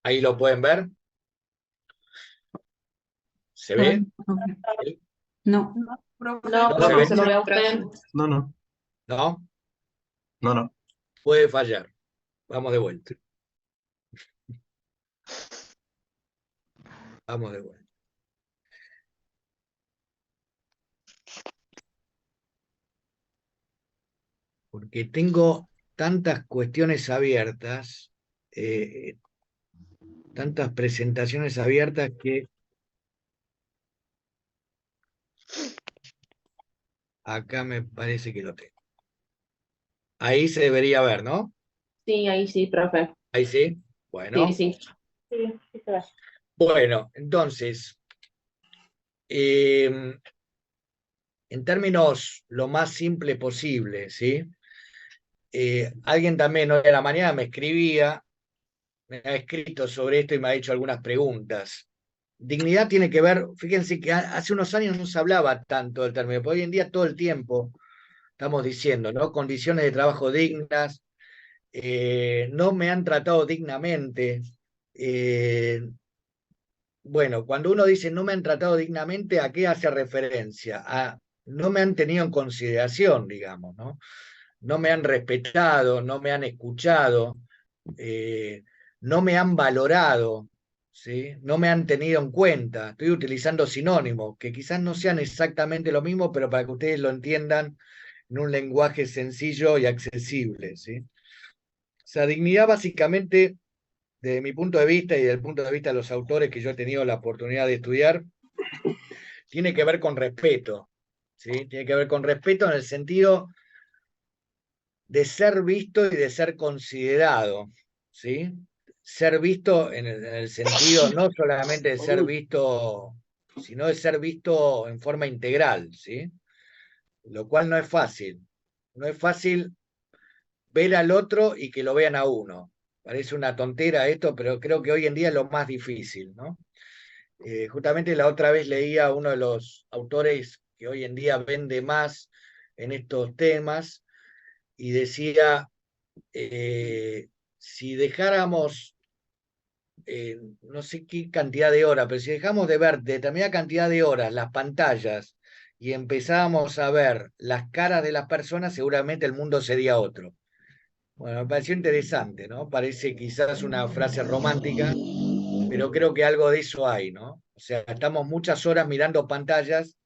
Ahí lo pueden ver. ¿Se A ver, ve? ¿Sí? no, No, ¿No se profe, ve? se lo ve a usted. No, no, ¿No? no, no. Puede fallar. Vamos de vuelta. Vamos de vuelta. Porque tengo tantas cuestiones abiertas, tantas presentaciones abiertas, que acá me parece que lo tengo. Ahí se debería ver, ¿no? Sí, ahí sí, profe. Ahí sí. Sí, Bueno. sí. Sí, sí se ve. Bueno, entonces, en términos lo más simple posible, ¿sí? Alguien también hoy de la mañana me ha escrito sobre esto y me ha hecho algunas preguntas. Dignidad tiene que ver, fíjense que hace unos años no se hablaba tanto del término, pero hoy en día todo el tiempo estamos diciendo, ¿no? Condiciones de trabajo dignas, no me han tratado dignamente. Bueno, cuando uno dice no me han tratado dignamente, ¿a qué hace referencia? A no me han tenido en consideración, digamos, ¿no? No me han respetado, no me han escuchado, eh, no me han valorado, ¿sí? No me han tenido en cuenta. Estoy utilizando sinónimos, que quizás no sean exactamente lo mismo, pero para que ustedes lo entiendan en un lenguaje sencillo y accesible, ¿sí? O sea, dignidad básicamente, desde mi punto de vista y desde el punto de vista de los autores que yo he tenido la oportunidad de estudiar, tiene que ver con respeto, ¿sí? Tiene que ver con respeto en el sentido de ser visto y de ser considerado, ¿sí? Ser visto en el sentido no solamente de ser visto, sino de ser visto en forma integral, ¿sí? Lo cual no es fácil. No es fácil ver al otro y que lo vean a uno. Parece una tontera esto, pero creo que hoy en día es lo más difícil, ¿no? Justamente la otra vez leía a uno de los autores que hoy en día vende más en estos temas, y decía, si dejáramos, no sé qué cantidad de horas, pero si dejamos de ver determinada cantidad de horas las pantallas y empezábamos a ver las caras de las personas, seguramente el mundo sería otro. Bueno, me pareció interesante, ¿no? Parece quizás una frase romántica, pero creo que algo de eso hay, ¿no? O sea, estamos muchas horas mirando pantallas.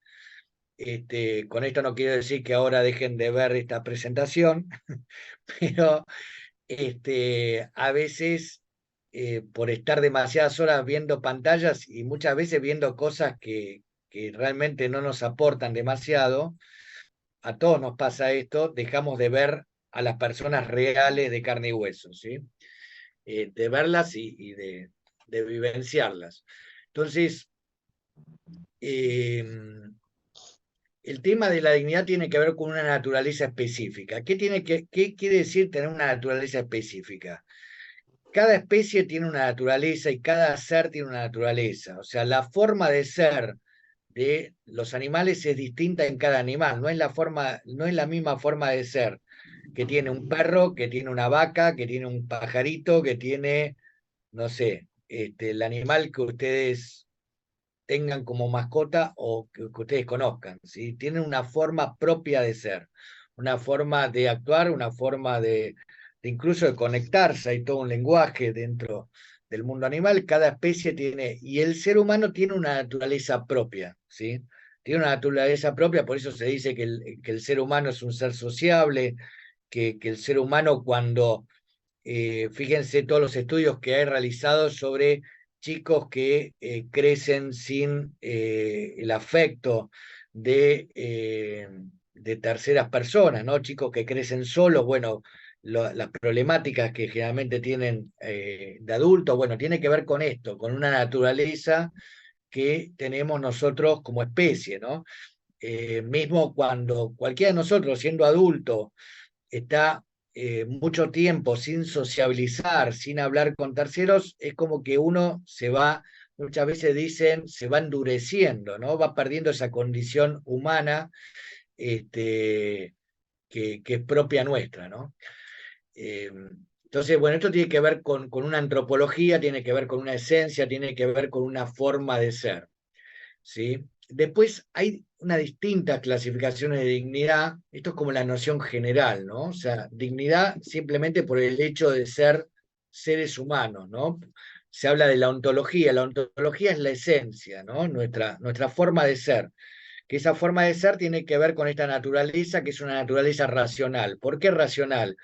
Con esto no quiero decir que ahora dejen de ver esta presentación, pero a veces, por estar demasiadas horas viendo pantallas y muchas veces viendo cosas que realmente no nos aportan demasiado, a todos nos pasa esto, dejamos de ver a las personas reales de carne y hueso, ¿sí? De verlas y de vivenciarlas. Entonces, eh, el tema de la dignidad tiene que ver con una naturaleza específica. ¿Qué quiere decir tener una naturaleza específica? Cada especie tiene una naturaleza y cada ser tiene una naturaleza. O sea, la forma de ser de los animales es distinta en cada animal. No es la misma forma de ser que tiene un perro, que tiene una vaca, que tiene un pajarito, que tiene, no sé, el animal que ustedes tengan como mascota o que ustedes conozcan, ¿sí? Tienen una forma propia de ser, una forma de actuar, una forma de incluso de conectarse. Hay todo un lenguaje dentro del mundo animal, cada especie tiene, y el ser humano tiene una naturaleza propia, ¿sí? Tiene una naturaleza propia, por eso se dice que el ser humano es un ser sociable, que el ser humano cuando, fíjense todos los estudios que hay realizados sobre chicos que crecen sin el afecto de terceras personas, ¿no? Chicos que crecen solos, bueno, las problemáticas que generalmente tienen de adultos, bueno, tiene que ver con esto, con una naturaleza que tenemos nosotros como especie, ¿no? Mismo cuando cualquiera de nosotros, siendo adulto, está mucho tiempo sin sociabilizar, sin hablar con terceros, es como que uno se va, muchas veces dicen, se va endureciendo, ¿no? Va perdiendo esa condición humana este, que es propia nuestra, ¿no? Eh, entonces, bueno, esto tiene que ver con una antropología, tiene que ver con una esencia, tiene que ver con una forma de ser, ¿sí? Después hay unas distintas clasificaciones de dignidad, esto es como la noción general, ¿no? O sea, dignidad simplemente por el hecho de ser seres humanos, ¿no? Se habla de la ontología es la esencia, ¿no? Nuestra forma de ser, que esa forma de ser tiene que ver con esta naturaleza, que es una naturaleza racional. ¿Por qué racional?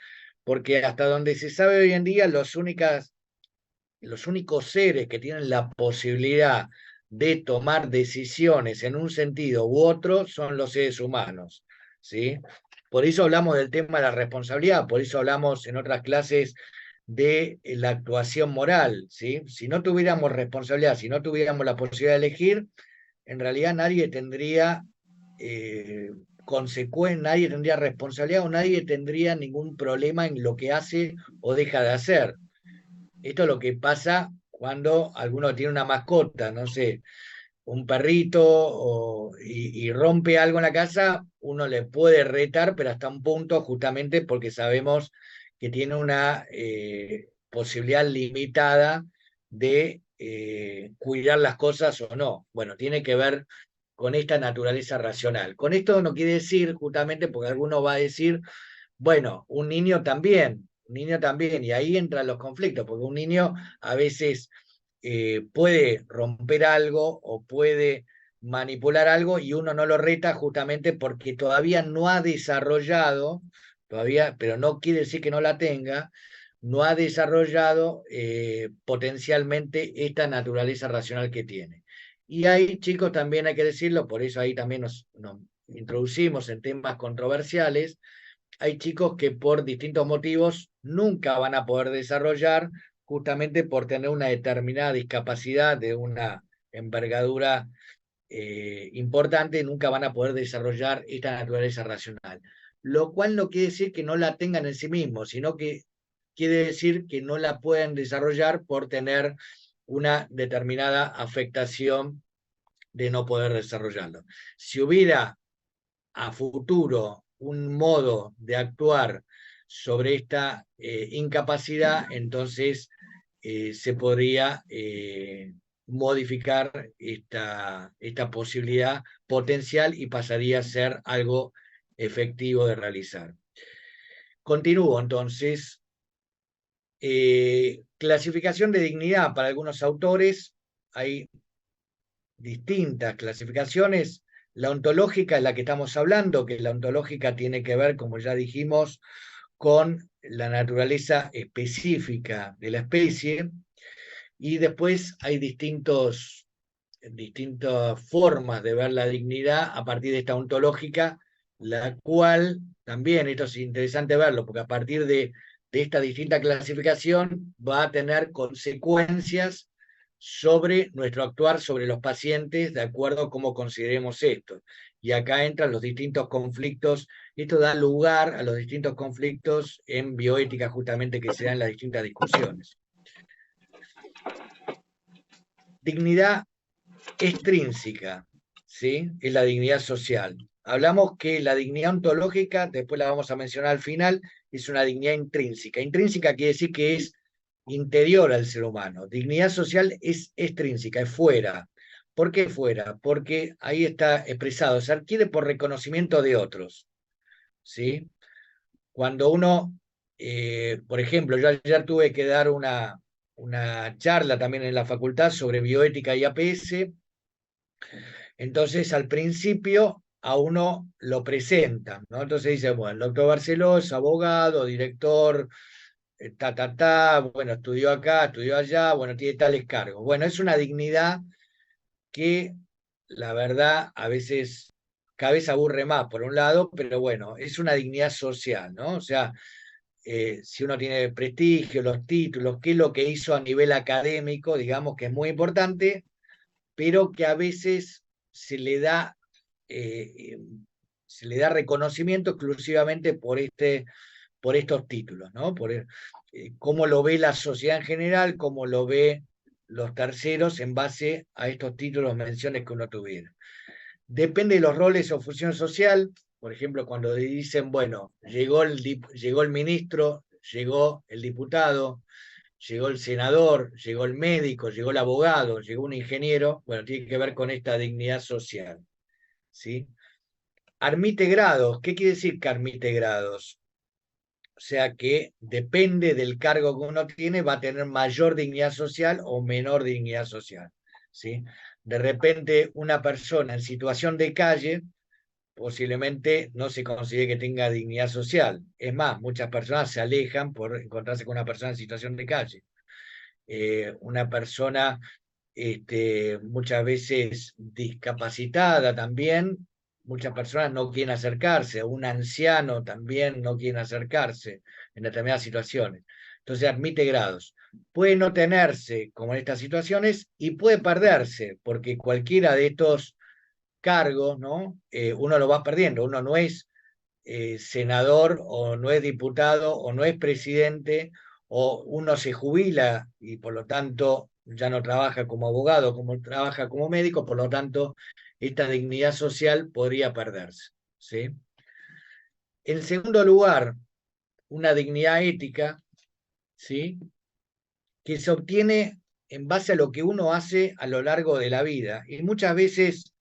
Porque hasta donde se sabe hoy en día, los únicos seres que tienen la posibilidad de tomar decisiones en un sentido u otro son los seres humanos, ¿sí? Por eso hablamos del tema de la responsabilidad, por eso hablamos en otras clases de la actuación moral, ¿sí? Si no tuviéramos responsabilidad, si no tuviéramos la posibilidad de elegir, en realidad nadie tendría nadie tendría responsabilidad o nadie tendría ningún problema en lo que hace o deja de hacer. Esto es lo que pasa cuando alguno tiene una mascota, no sé, un perrito y rompe algo en la casa, uno le puede retar, pero hasta un punto justamente porque sabemos que tiene una posibilidad limitada de cuidar las cosas o no. Bueno, tiene que ver con esta naturaleza racional. Con esto no quiere decir, justamente porque alguno va a decir, bueno, un niño también, y ahí entran los conflictos, porque un niño a veces puede romper algo o puede manipular algo y uno no lo reta justamente porque todavía no ha desarrollado, todavía, pero no quiere decir que no la tenga, no ha desarrollado potencialmente esta naturaleza racional que tiene. Y ahí, chicos, también hay que decirlo, por eso ahí también nos introducimos en temas controversiales. Hay chicos que por distintos motivos nunca van a poder desarrollar, justamente por tener una determinada discapacidad de una envergadura importante, nunca van a poder desarrollar esta naturaleza racional. Lo cual no quiere decir que no la tengan en sí mismos, sino que quiere decir que no la pueden desarrollar por tener una determinada afectación de no poder desarrollarlo. Si hubiera a futuro un modo de actuar sobre esta incapacidad, entonces se podría modificar esta posibilidad potencial y pasaría a ser algo efectivo de realizar. Continúo entonces. Clasificación de dignidad para algunos autores. Hay distintas clasificaciones. La ontológica es la que estamos hablando, que la ontológica tiene que ver, como ya dijimos, con la naturaleza específica de la especie. Y después hay distintas formas de ver la dignidad a partir de esta ontológica, la cual también, esto es interesante verlo, porque a partir de esta distinta clasificación va a tener consecuencias sobre nuestro actuar sobre los pacientes de acuerdo a cómo consideremos esto. Y acá entran los distintos conflictos, esto da lugar a los distintos conflictos en bioética justamente que se dan en las distintas discusiones. Dignidad extrínseca, ¿sí? Es la dignidad social. Hablamos que la dignidad ontológica, después la vamos a mencionar al final, es una dignidad intrínseca. Intrínseca quiere decir que es interior al ser humano. Dignidad social es extrínseca, es fuera. ¿Por qué fuera? Porque ahí está expresado, se adquiere por reconocimiento de otros, ¿sí? Cuando uno, por ejemplo, yo ayer tuve que dar una charla también en la facultad sobre bioética y APS. Entonces, al principio a uno lo presentan, ¿no? Entonces dice, bueno, el doctor Barceló es abogado, director, bueno, estudió acá, estudió allá, bueno, tiene tales cargos. Bueno, es una dignidad que, la verdad, a veces cada vez aburre más, por un lado, pero bueno, es una dignidad social, ¿no? O sea, si uno tiene prestigio, los títulos, qué es lo que hizo a nivel académico, digamos que es muy importante, pero que a veces se le da, eh, se le da reconocimiento exclusivamente por estos títulos, ¿no? Cómo lo ve la sociedad en general, cómo lo ve los terceros en base a estos títulos, menciones que uno tuviera. Depende de los roles o función social, por ejemplo, cuando dicen, bueno, llegó el ministro, llegó el diputado, llegó el senador, llegó el médico, llegó el abogado, llegó un ingeniero, bueno, tiene que ver con esta dignidad social, ¿sí? Admite grados, ¿qué quiere decir que admite grados? O sea que depende del cargo que uno tiene, va a tener mayor dignidad social o menor dignidad social, ¿sí? De repente, una persona en situación de calle posiblemente no se considere que tenga dignidad social. Es más, muchas personas se alejan por encontrarse con una persona en situación de calle. Una persona muchas veces discapacitada también, muchas personas no quieren acercarse, un anciano también no quiere acercarse en determinadas situaciones. Entonces admite grados. Puede no tenerse como en estas situaciones y puede perderse, porque cualquiera de estos cargos, ¿no? Uno lo va perdiendo, uno no es senador o no es diputado o no es presidente o uno se jubila y por lo tanto ya no trabaja como abogado, como trabaja como médico, por lo tanto esta dignidad social podría perderse, ¿sí? En segundo lugar, una dignidad ética, ¿sí? Que se obtiene en base a lo que uno hace a lo largo de la vida. Y muchas veces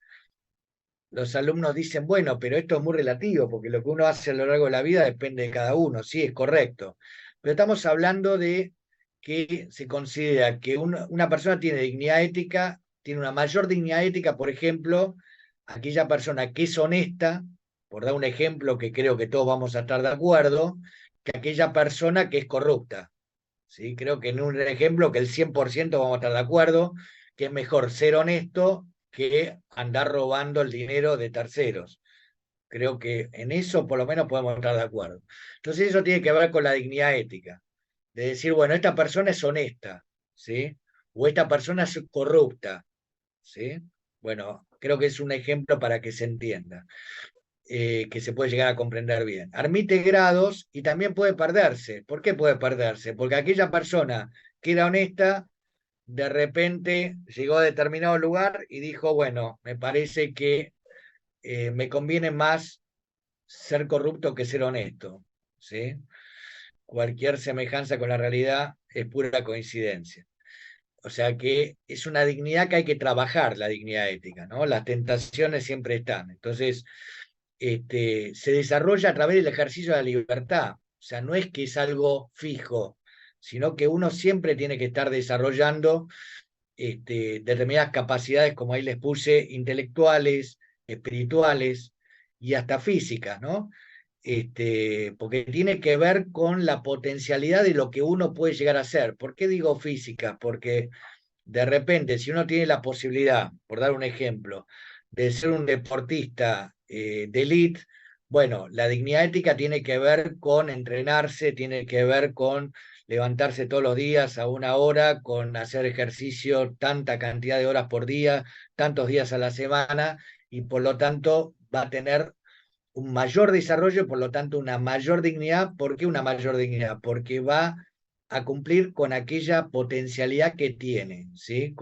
los alumnos dicen, bueno, pero esto es muy relativo, porque lo que uno hace a lo largo de la vida depende de cada uno, sí, es correcto. Pero estamos hablando de que se considera que una persona tiene dignidad ética, tiene una mayor dignidad ética, por ejemplo, aquella persona que es honesta, por dar un ejemplo que creo que todos vamos a estar de acuerdo, que aquella persona que es corrupta. ¿Sí? Creo que en un ejemplo que el 100% vamos a estar de acuerdo, que es mejor ser honesto que andar robando el dinero de terceros. Creo que en eso por lo menos podemos estar de acuerdo. Entonces eso tiene que ver con la dignidad ética, de decir, bueno, esta persona es honesta, ¿sí? O esta persona es corrupta, ¿sí? Bueno, creo que es un ejemplo para que se entienda, que se puede llegar a comprender bien. Admite grados y también puede perderse. ¿Por qué puede perderse? Porque aquella persona que era honesta de repente llegó a determinado lugar y dijo, bueno, me parece que me conviene más ser corrupto que ser honesto, ¿sí? Cualquier semejanza con la realidad es pura coincidencia. O sea que es una dignidad que hay que trabajar, la dignidad ética, ¿no? Las tentaciones siempre están. Entonces, se desarrolla a través del ejercicio de la libertad. O sea, no es que es algo fijo, sino que uno siempre tiene que estar desarrollando determinadas capacidades, como ahí les puse, intelectuales, espirituales y hasta físicas, ¿no? Porque tiene que ver con la potencialidad de lo que uno puede llegar a ser. ¿Por qué digo físicas? Porque de repente, si uno tiene la posibilidad, por dar un ejemplo, de ser un deportista de élite, bueno, la dignidad ética tiene que ver con entrenarse, tiene que ver con levantarse todos los días a una hora, con hacer ejercicio tanta cantidad de horas por día, tantos días a la semana, y por lo tanto va a tener un mayor desarrollo, por lo tanto una mayor dignidad. ¿Por qué una mayor dignidad? Porque va a cumplir con aquella potencialidad que tiene, ¿sí?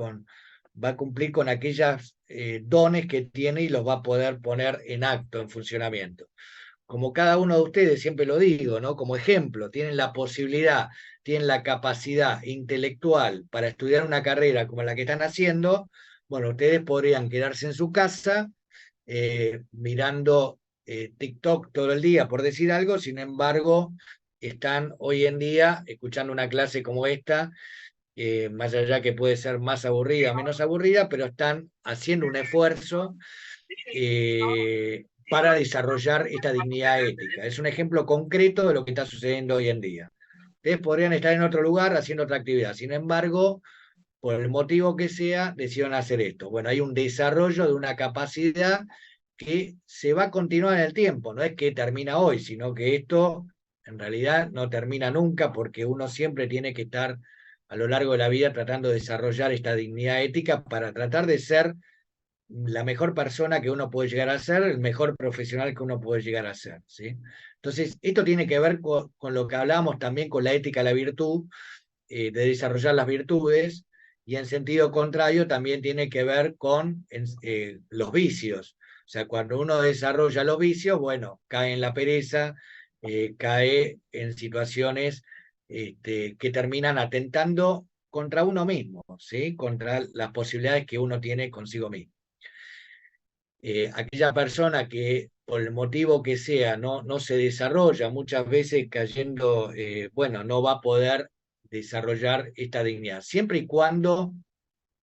Va a cumplir con aquellos dones que tiene y los va a poder poner en acto, en funcionamiento. Como cada uno de ustedes, siempre lo digo, ¿no? Como ejemplo, tienen la posibilidad, tienen la capacidad intelectual para estudiar una carrera como la que están haciendo, bueno, ustedes podrían quedarse en su casa mirando TikTok todo el día, por decir algo, sin embargo, están hoy en día escuchando una clase como esta más allá que puede ser más aburrida, menos aburrida, pero están haciendo un esfuerzo para desarrollar esta dignidad ética. Es un ejemplo concreto de lo que está sucediendo hoy en día. Ustedes podrían estar en otro lugar haciendo otra actividad, sin embargo, por el motivo que sea, decidieron hacer esto. Bueno, hay un desarrollo de una capacidad que se va a continuar en el tiempo, no es que termina hoy, sino que esto en realidad no termina nunca porque uno siempre tiene que estar a lo largo de la vida tratando de desarrollar esta dignidad ética para tratar de ser la mejor persona que uno puede llegar a ser, el mejor profesional que uno puede llegar a ser, ¿sí? Entonces, esto tiene que ver con lo que hablábamos también con la ética de la virtud, de desarrollar las virtudes, y en sentido contrario también tiene que ver con los vicios. O sea, cuando uno desarrolla los vicios, bueno, cae en la pereza, cae en situaciones que terminan atentando contra uno mismo, ¿sí? Contra las posibilidades que uno tiene consigo mismo. Aquella persona que por el motivo que sea no se desarrolla, muchas veces cayendo, bueno, no va a poder desarrollar esta dignidad, siempre y cuando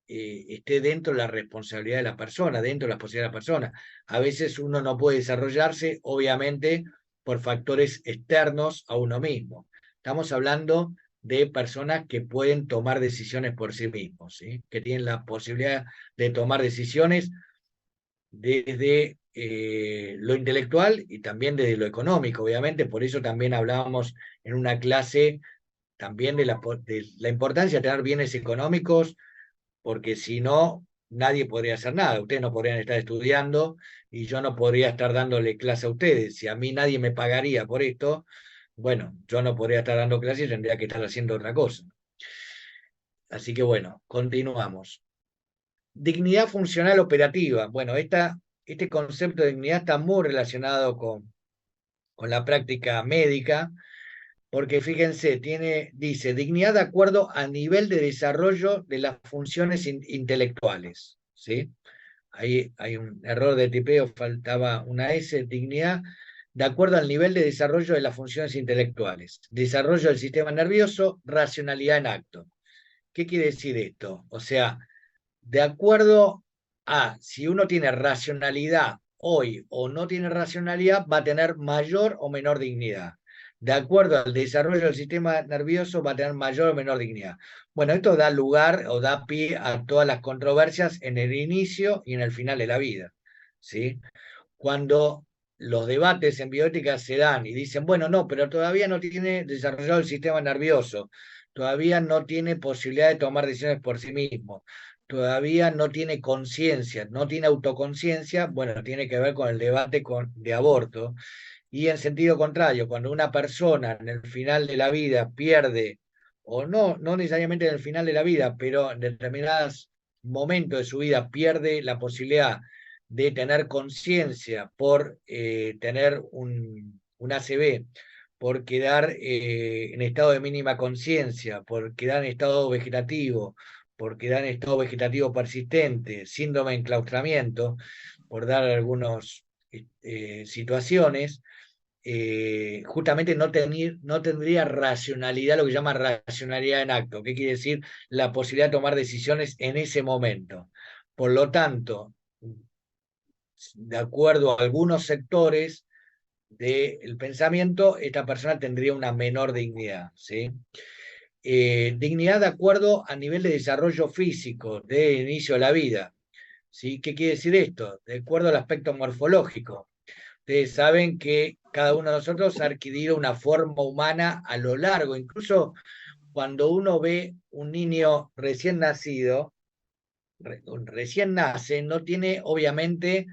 esté dentro de la responsabilidad de la persona, dentro de las posibilidades de la persona. A veces uno no puede desarrollarse, obviamente, por factores externos a uno mismo. Estamos hablando de personas que pueden tomar decisiones por sí mismos, ¿sí? Que tienen la posibilidad de tomar decisiones desde lo intelectual y también desde lo económico, obviamente. Por eso también hablábamos en una clase también de la importancia de tener bienes económicos, porque si no, nadie podría hacer nada. Ustedes no podrían estar estudiando y yo no podría estar dándole clase a ustedes. Si a mí nadie me pagaría por esto, bueno, yo no podría estar dando clases y tendría que estar haciendo otra cosa. Así que bueno, continuamos. Dignidad funcional operativa. Bueno, este concepto de dignidad está muy relacionado con la práctica médica, porque fíjense, dice, dignidad de acuerdo al nivel de desarrollo de las funciones intelectuales, ¿sí? Ahí hay un error de tipeo, faltaba una S, dignidad de acuerdo al nivel de desarrollo de las funciones intelectuales, desarrollo del sistema nervioso, racionalidad en acto. ¿Qué quiere decir esto? O sea, de acuerdo a si uno tiene racionalidad hoy o no tiene racionalidad, va a tener mayor o menor dignidad. De acuerdo al desarrollo del sistema nervioso, va a tener mayor o menor dignidad. Bueno, esto da lugar o da pie a todas las controversias en el inicio y en el final de la vida, ¿sí? Cuando los debates en bioética se dan y dicen, bueno, no, pero todavía no tiene desarrollado el sistema nervioso, todavía no tiene posibilidad de tomar decisiones por sí mismo, todavía no tiene conciencia, no tiene autoconciencia, bueno, tiene que ver con el debate de aborto. Y en sentido contrario, cuando una persona en el final de la vida pierde, o no necesariamente en el final de la vida, pero en determinados momentos de su vida pierde la posibilidad de tener conciencia por tener un ACV, por quedar en estado de mínima conciencia, por quedar en estado vegetativo, por quedar en estado vegetativo persistente, síndrome de enclaustramiento, por dar algunas situaciones, justamente no tendría racionalidad, lo que llama racionalidad en acto. ¿Qué quiere decir? La posibilidad de tomar decisiones en ese momento. Por lo tanto, de acuerdo a algunos sectores del pensamiento, esta persona tendría una menor dignidad, ¿sí? Dignidad de acuerdo a nivel de desarrollo físico, de inicio de la vida, ¿sí? ¿Qué quiere decir esto? De acuerdo al aspecto morfológico. Ustedes saben que cada uno de nosotros ha adquirido una forma humana a lo largo, incluso cuando uno ve un niño recién nacido, recién nace, no tiene obviamente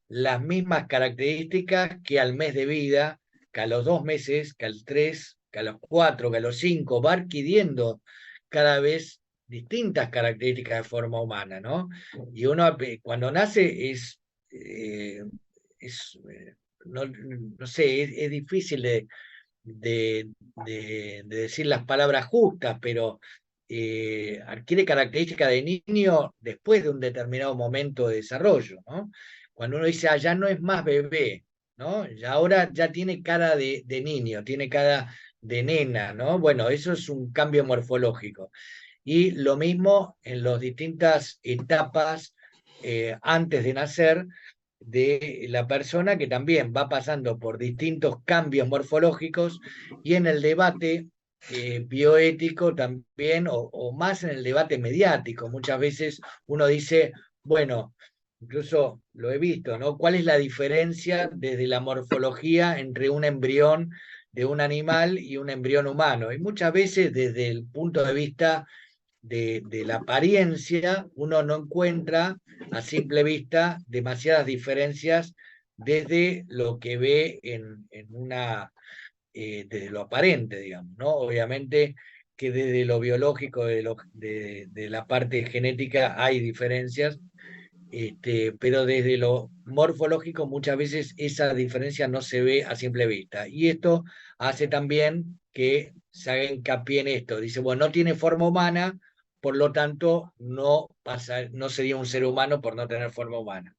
las mismas características que al mes de vida, que a los 2 meses, que al 3, que a los 4, que a los 5, va adquiriendo cada vez distintas características de forma humana, ¿no? Y uno cuando nace eh, no sé, es difícil de, de decir las palabras justas, pero adquiere características de niño después de un determinado momento de desarrollo, ¿no? Cuando uno dice, ya no es más bebé, ¿no? Ya ahora ya tiene cara de niño, tiene cara de nena, ¿no? Bueno, eso es un cambio morfológico. Y lo mismo en las distintas etapas antes de nacer de la persona, que también va pasando por distintos cambios morfológicos, y en el debate bioético también, o más en el debate mediático. Muchas veces uno dice, bueno, incluso lo he visto, ¿no? ¿Cuál es la diferencia desde la morfología entre un embrión de un animal y un embrión humano? Y muchas veces desde el punto de vista de la apariencia, uno no encuentra a simple vista demasiadas diferencias desde lo que ve en una, desde lo aparente, digamos, ¿no? Obviamente que desde lo biológico, de la parte genética hay diferencias, pero desde lo morfológico muchas veces esa diferencia no se ve a simple vista. Y esto hace también que se haga hincapié en esto. Dice, bueno, no tiene forma humana, por lo tanto no sería un ser humano por no tener forma humana.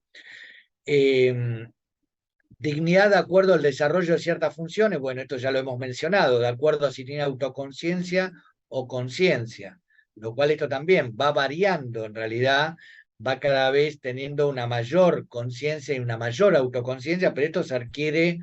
Dignidad de acuerdo al desarrollo de ciertas funciones, bueno, esto ya lo hemos mencionado, de acuerdo a si tiene autoconciencia o conciencia, lo cual esto también va variando en realidad, va cada vez teniendo una mayor conciencia y una mayor autoconciencia, pero esto se adquiere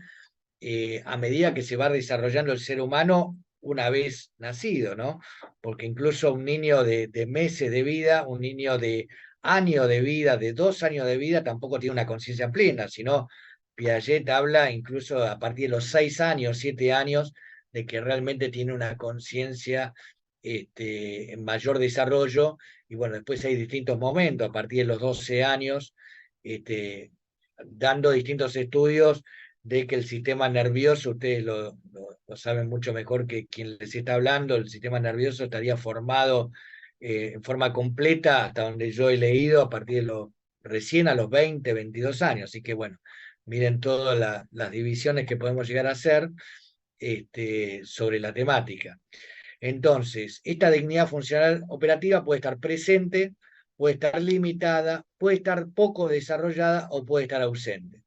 a medida que se va desarrollando el ser humano una vez nacido, ¿no? Porque incluso un niño de meses de vida, un niño de años de vida, de 2 años de vida, tampoco tiene una conciencia plena, sino Piaget habla incluso a partir de los 6 años, 7 años, de que realmente tiene una conciencia en mayor desarrollo, y bueno, después hay distintos momentos, a partir de los 12 años, dando distintos estudios de que el sistema nervioso, ustedes lo saben mucho mejor que quien les está hablando, el sistema nervioso estaría formado en forma completa, hasta donde yo he leído, a partir de recién a los 20, 22 años. Así que bueno, miren todas las divisiones que podemos llegar a hacer sobre la temática. Entonces, esta dignidad funcional operativa puede estar presente, puede estar limitada, puede estar poco desarrollada o puede estar ausente.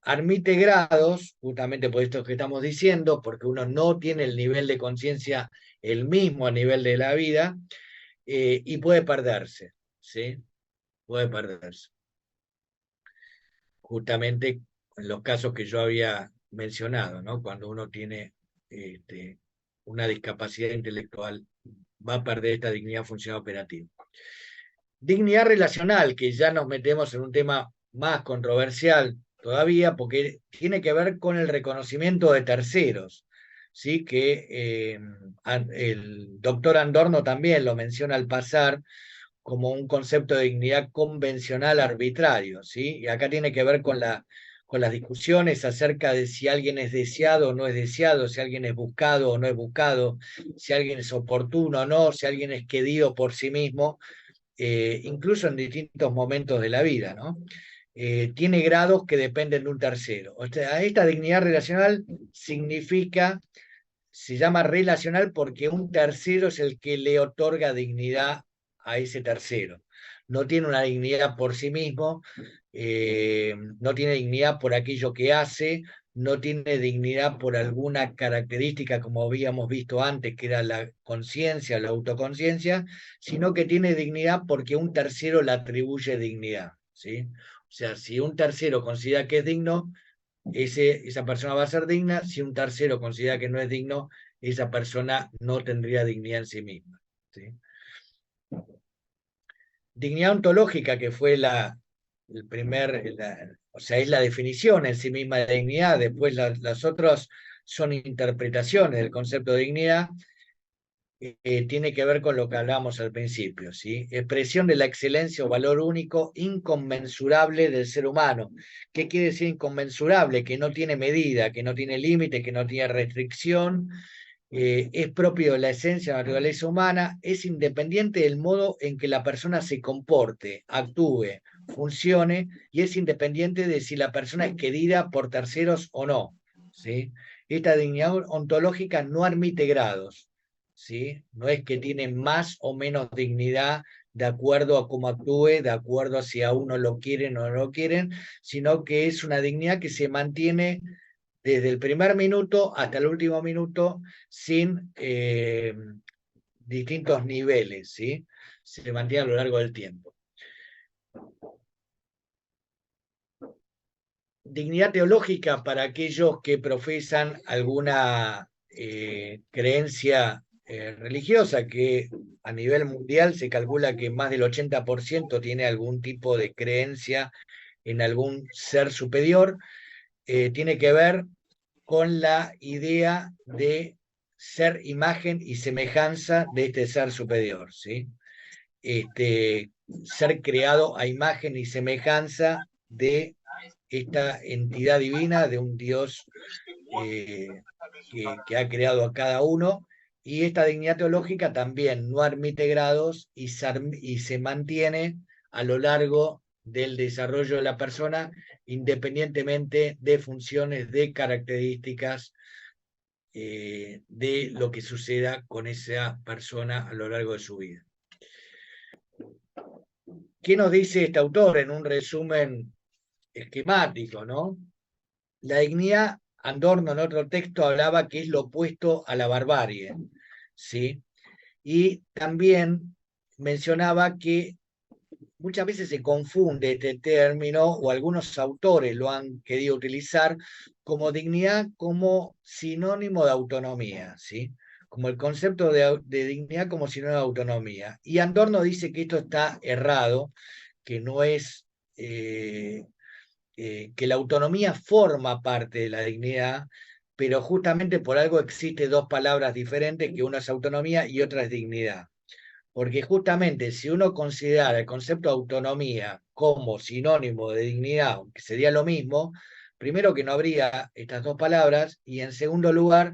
Admite grados, justamente por esto que estamos diciendo, porque uno no tiene el nivel de conciencia el mismo a nivel de la vida, y puede perderse, ¿sí? Puede perderse. Justamente en los casos que yo había mencionado, ¿no? Cuando uno tiene una discapacidad intelectual, va a perder esta dignidad funcional operativa. Dignidad relacional, que ya nos metemos en un tema más controversial todavía, porque tiene que ver con el reconocimiento de terceros, ¿sí? Que el doctor Andorno también lo menciona al pasar como un concepto de dignidad convencional arbitrario, ¿sí? Y acá tiene que ver con las discusiones acerca de si alguien es deseado o no es deseado, si alguien es buscado o no es buscado, si alguien es oportuno o no, si alguien es querido por sí mismo, incluso en distintos momentos de la vida, ¿no? Tiene grados que dependen de un tercero. O sea, esta dignidad relacional significa, se llama relacional porque un tercero es el que le otorga dignidad a ese tercero. No tiene una dignidad por sí mismo, no tiene dignidad por aquello que hace, no tiene dignidad por alguna característica como habíamos visto antes, que era la conciencia, la autoconciencia, sino que tiene dignidad porque un tercero le atribuye dignidad, ¿sí? O sea, si un tercero considera que es digno, esa persona va a ser digna. Si un tercero considera que no es digno, esa persona no tendría dignidad en sí misma, ¿sí? Dignidad ontológica, que fue el primer, o sea, es la definición en sí misma de dignidad. Después las otras son interpretaciones del concepto de dignidad. Tiene que ver con lo que hablábamos al principio, ¿sí? Expresión de la excelencia o valor único inconmensurable del ser humano. ¿Qué quiere decir inconmensurable? Que no tiene medida, que no tiene límite, que no tiene restricción, es propio de la esencia de la naturaleza humana, es independiente del modo en que la persona se comporte, actúe, funcione, y es independiente de si la persona es querida por terceros o no, ¿sí? Esta dignidad ontológica no admite grados, ¿sí? No es que tiene más o menos dignidad de acuerdo a cómo actúe, de acuerdo a si a uno lo quieren o no lo quieren, sino que es una dignidad que se mantiene desde el primer minuto hasta el último minuto sin distintos niveles, ¿sí? Se mantiene a lo largo del tiempo. Dignidad teológica para aquellos que profesan alguna creencia religiosa, que a nivel mundial se calcula que más del 80% tiene algún tipo de creencia en algún ser superior, tiene que ver con la idea de ser imagen y semejanza de este ser superior, ¿sí? Ser creado a imagen y semejanza de esta entidad divina, de un Dios que ha creado a cada uno, y esta dignidad teológica también no admite grados y se mantiene a lo largo del desarrollo de la persona, independientemente de funciones, de características, de lo que suceda con esa persona a lo largo de su vida. ¿Qué nos dice este autor en un resumen esquemático, ¿no? La dignidad, Adorno en otro texto hablaba que es lo opuesto a la barbarie, ¿sí? Y también mencionaba que muchas veces se confunde este término, o algunos autores lo han querido utilizar como dignidad, como sinónimo de autonomía, ¿sí? Como el concepto de dignidad como sinónimo de autonomía. Y Adorno dice que esto está errado, que no es, que la autonomía forma parte de la dignidad, pero justamente por algo existe dos palabras diferentes, que una es autonomía y otra es dignidad. Porque justamente si uno considera el concepto de autonomía como sinónimo de dignidad, que sería lo mismo, primero que no habría estas dos palabras, y en segundo lugar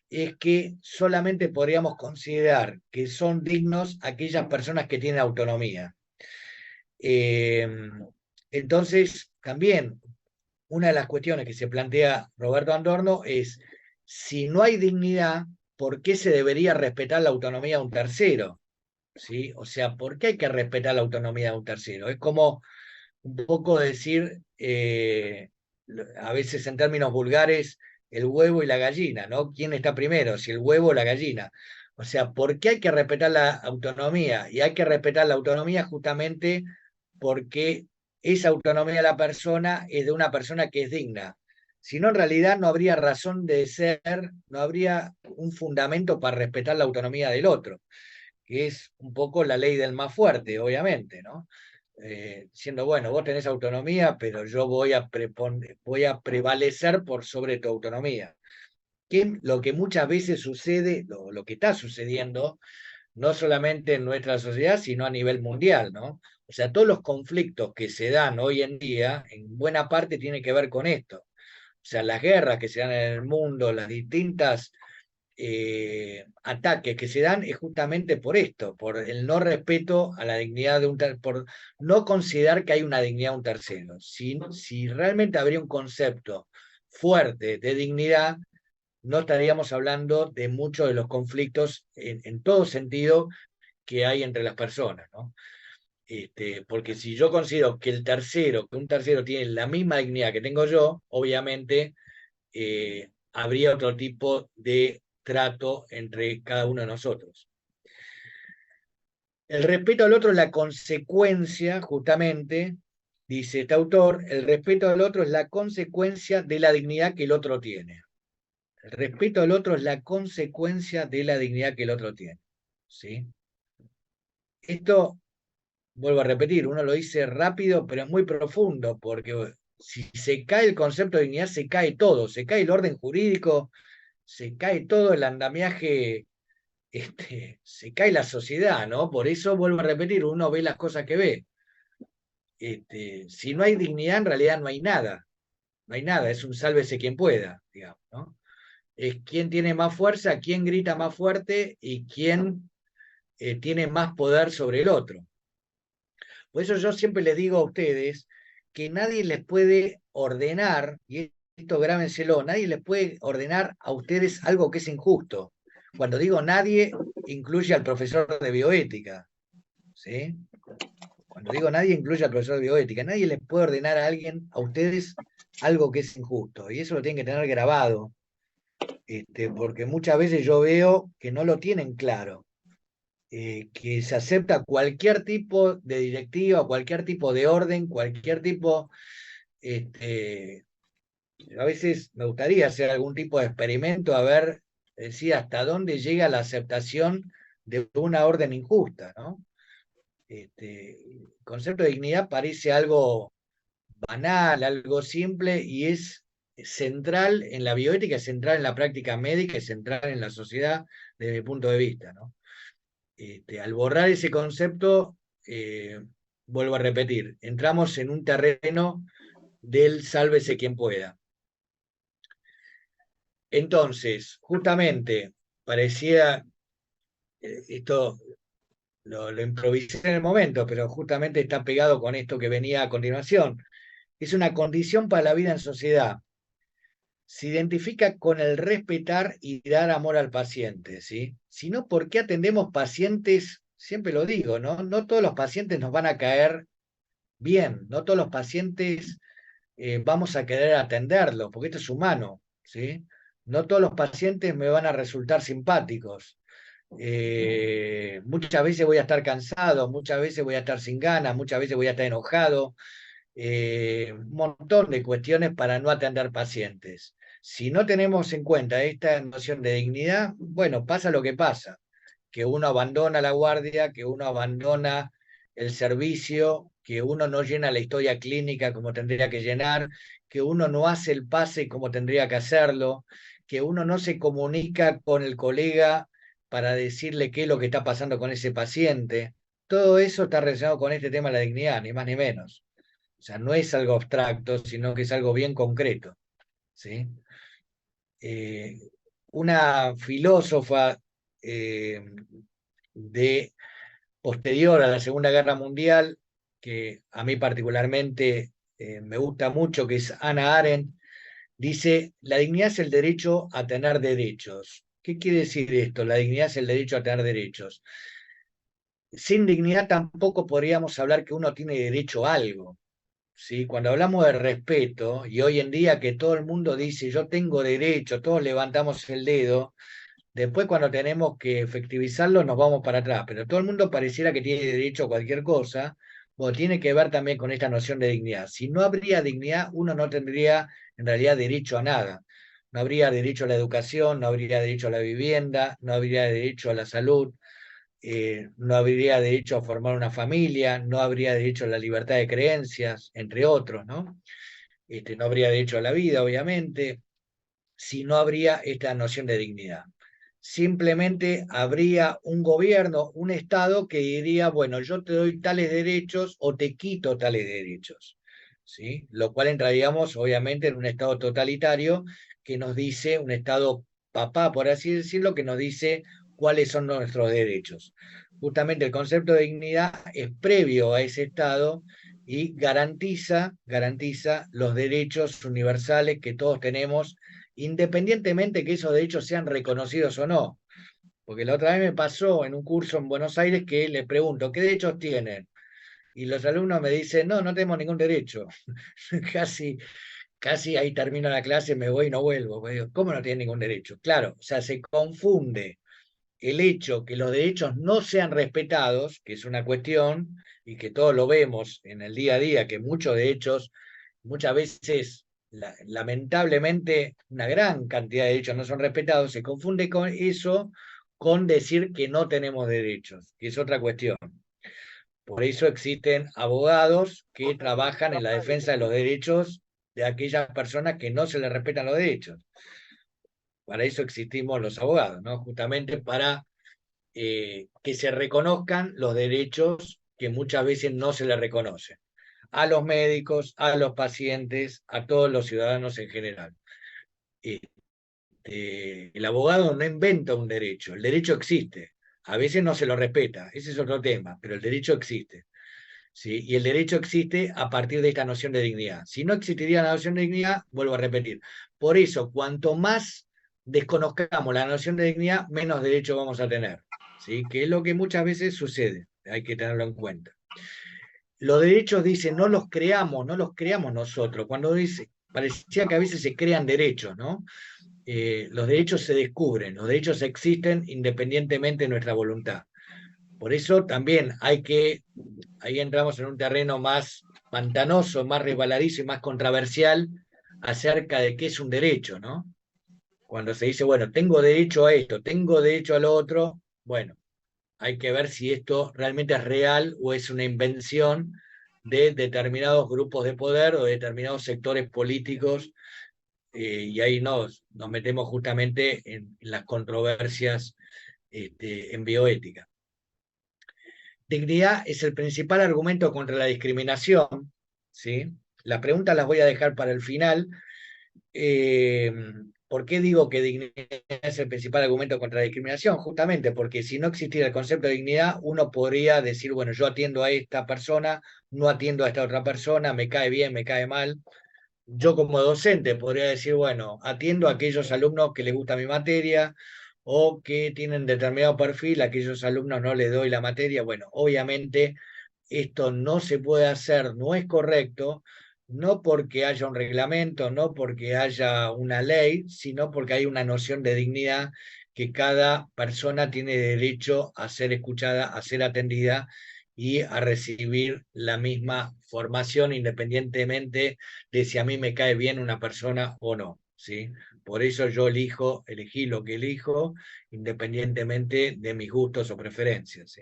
es que solamente podríamos considerar que son dignos aquellas personas que tienen autonomía. Entonces, también una de las cuestiones que se plantea Roberto Adorno es, si no hay dignidad, ¿por qué se debería respetar la autonomía de un tercero? ¿Sí? O sea, ¿por qué hay que respetar la autonomía de un tercero? Es como un poco decir, a veces en términos vulgares, el huevo y la gallina, ¿no? ¿Quién está primero, si el huevo o la gallina? O sea, ¿por qué hay que respetar la autonomía? Y hay que respetar la autonomía justamente porque esa autonomía de la persona es de una persona que es digna. Si no, en realidad no habría razón de ser, no habría un fundamento para respetar la autonomía del otro, que es un poco la ley del más fuerte, obviamente, ¿no? Siendo, bueno, vos tenés autonomía, pero yo voy a prevalecer por sobre tu autonomía. Que lo que muchas veces sucede, lo que está sucediendo, no solamente en nuestra sociedad, sino a nivel mundial, ¿no? O sea, todos los conflictos que se dan hoy en día, en buena parte tienen que ver con esto. O sea, las guerras que se dan en el mundo, las distintas ataques que se dan es justamente por esto, por el no respeto a la dignidad de un tercero, por no considerar que hay una dignidad de un tercero. Si realmente habría un concepto fuerte de dignidad, no estaríamos hablando de muchos de los conflictos en todo sentido que hay entre las personas, ¿no? Porque si yo considero que que un tercero tiene la misma dignidad que tengo yo, obviamente habría otro tipo de trato entre cada uno de nosotros. El respeto al otro es la consecuencia, justamente, dice este autor, el respeto al otro es la consecuencia de la dignidad que el otro tiene. El respeto al otro es la consecuencia de la dignidad que el otro tiene. ¿Sí? Esto, vuelvo a repetir, uno lo dice rápido, pero es muy profundo, porque si se cae el concepto de dignidad, se cae todo, se cae el orden jurídico, se cae todo el andamiaje, se cae la sociedad, ¿no? Por eso, vuelvo a repetir, uno ve las cosas que ve. Si no hay dignidad, en realidad no hay nada. No hay nada, es un sálvese quien pueda, digamos, ¿no? Es quién tiene más fuerza, quién grita más fuerte y quién tiene más poder sobre el otro. Por eso yo siempre les digo a ustedes que nadie les puede ordenar, y esto grábenselo, nadie les puede ordenar a ustedes algo que es injusto. Cuando digo nadie, incluye al profesor de bioética, ¿sí? Cuando digo nadie, incluye al profesor de bioética. Nadie les puede ordenar a alguien, a ustedes, algo que es injusto. Y eso lo tienen que tener grabado, porque muchas veces yo veo que no lo tienen claro. que se acepta cualquier tipo de directiva, cualquier tipo de orden, cualquier tipo, a veces me gustaría hacer algún tipo de experimento a ver hasta dónde llega la aceptación de una orden injusta, ¿no? El concepto de dignidad parece algo banal, algo simple, y es central en la bioética, es central en la práctica médica, es central en la sociedad desde mi punto de vista, ¿no? Al borrar ese concepto, vuelvo a repetir, entramos en un terreno del sálvese quien pueda. Entonces, justamente, parecía, esto lo improvisé en el momento, pero justamente está pegado con esto que venía a continuación. Es una condición para la vida en sociedad. Se identifica con el respetar y dar amor al paciente, ¿sí? Si no, ¿por qué atendemos pacientes? Siempre lo digo, ¿no? No todos los pacientes nos van a caer bien, no todos los pacientes vamos a querer atenderlos, porque esto es humano, ¿sí? No todos los pacientes me van a resultar simpáticos. Muchas veces voy a estar cansado, muchas veces voy a estar sin ganas, muchas veces voy a estar enojado, un montón de cuestiones para no atender pacientes. Si no tenemos en cuenta esta noción de dignidad, bueno, pasa lo que pasa, que uno abandona la guardia, que uno abandona el servicio, que uno no llena la historia clínica como tendría que llenar, que uno no hace el pase como tendría que hacerlo, que uno no se comunica con el colega para decirle qué es lo que está pasando con ese paciente. Todo eso está relacionado con este tema de la dignidad, ni más ni menos. O sea, no es algo abstracto, sino que es algo bien concreto, ¿sí? Eh, una filósofa eh, de posterior a la Segunda Guerra Mundial, que a mí particularmente me gusta mucho, que es Hannah Arendt, dice, la dignidad es el derecho a tener derechos. ¿Qué quiere decir esto? La dignidad es el derecho a tener derechos. Sin dignidad tampoco podríamos hablar que uno tiene derecho a algo. ¿Sí? Cuando hablamos de respeto, y hoy en día que todo el mundo dice yo tengo derecho, todos levantamos el dedo, después cuando tenemos que efectivizarlo nos vamos para atrás, pero todo el mundo pareciera que tiene derecho a cualquier cosa, o tiene que ver también con esta noción de dignidad. Si no habría dignidad, uno no tendría en realidad derecho a nada. No habría derecho a la educación, no habría derecho a la vivienda, no habría derecho a la salud, no habría derecho a formar una familia, no habría derecho a la libertad de creencias, entre otros, ¿no? No habría derecho a la vida, obviamente, si no habría esta noción de dignidad. Simplemente habría un gobierno, un Estado que diría, bueno, yo te doy tales derechos o te quito tales derechos, ¿sí? Lo cual entraríamos, obviamente, en un Estado totalitario que nos dice, un Estado papá, por así decirlo, que nos dice cuáles son nuestros derechos. Justamente el concepto de dignidad es previo a ese Estado y garantiza los derechos universales que todos tenemos, independientemente que esos derechos sean reconocidos o no. Porque la otra vez me pasó en un curso en Buenos Aires que le pregunto, ¿qué derechos tienen? Y los alumnos me dicen, no, no tenemos ningún derecho. casi, casi ahí termino la clase, me voy y no vuelvo. Pues digo, ¿cómo no tienen ningún derecho? Claro, o sea, se confunde el hecho que los derechos no sean respetados, que es una cuestión, y que todos lo vemos en el día a día, que muchos derechos, muchas veces, lamentablemente, una gran cantidad de derechos no son respetados, se confunde con eso con decir que no tenemos derechos, que es otra cuestión. Por eso existen abogados que trabajan en la defensa de los derechos de aquellas personas que no se les respetan los derechos. Para eso existimos los abogados, ¿no? Justamente para que se reconozcan los derechos que muchas veces no se les reconocen a los médicos, a los pacientes, a todos los ciudadanos en general. El abogado no inventa un derecho, el derecho existe. A veces no se lo respeta, ese es otro tema, pero el derecho existe. ¿Sí? Y el derecho existe a partir de esta noción de dignidad. Si no existiría la noción de dignidad, vuelvo a repetir. Por eso, cuanto más desconozcamos la noción de dignidad, menos derecho vamos a tener. ¿Sí? Que es lo que muchas veces sucede, hay que tenerlo en cuenta. Los derechos, dicen, no los creamos nosotros. Cuando dice, parecía que a veces se crean derechos, ¿no? Los derechos se descubren, los derechos existen independientemente de nuestra voluntad. Por eso también ahí entramos en un terreno más pantanoso, más resbaladizo y más controversial acerca de qué es un derecho, ¿no? Cuando se dice, bueno, tengo derecho a esto, tengo derecho a lo otro, bueno, hay que ver si esto realmente es real o es una invención de determinados grupos de poder o de determinados sectores políticos, y ahí nos metemos justamente en las controversias en bioética. Dignidad es el principal argumento contra la discriminación, ¿sí? Las preguntas las voy a dejar para el final. Eh, ¿Por qué digo que dignidad es el principal argumento contra la discriminación? Justamente porque si no existiera el concepto de dignidad, uno podría decir, bueno, yo atiendo a esta persona, no atiendo a esta otra persona, me cae bien, me cae mal. Yo como docente podría decir, bueno, atiendo a aquellos alumnos que les gusta mi materia o que tienen determinado perfil, a aquellos alumnos no les doy la materia. Bueno, obviamente esto no se puede hacer, no es correcto, no porque haya un reglamento, no porque haya una ley, sino porque hay una noción de dignidad que cada persona tiene derecho a ser escuchada, a ser atendida y a recibir la misma formación independientemente de si a mí me cae bien una persona o no, ¿sí? Por eso yo elegí lo que elijo, independientemente de mis gustos o preferencias, ¿sí?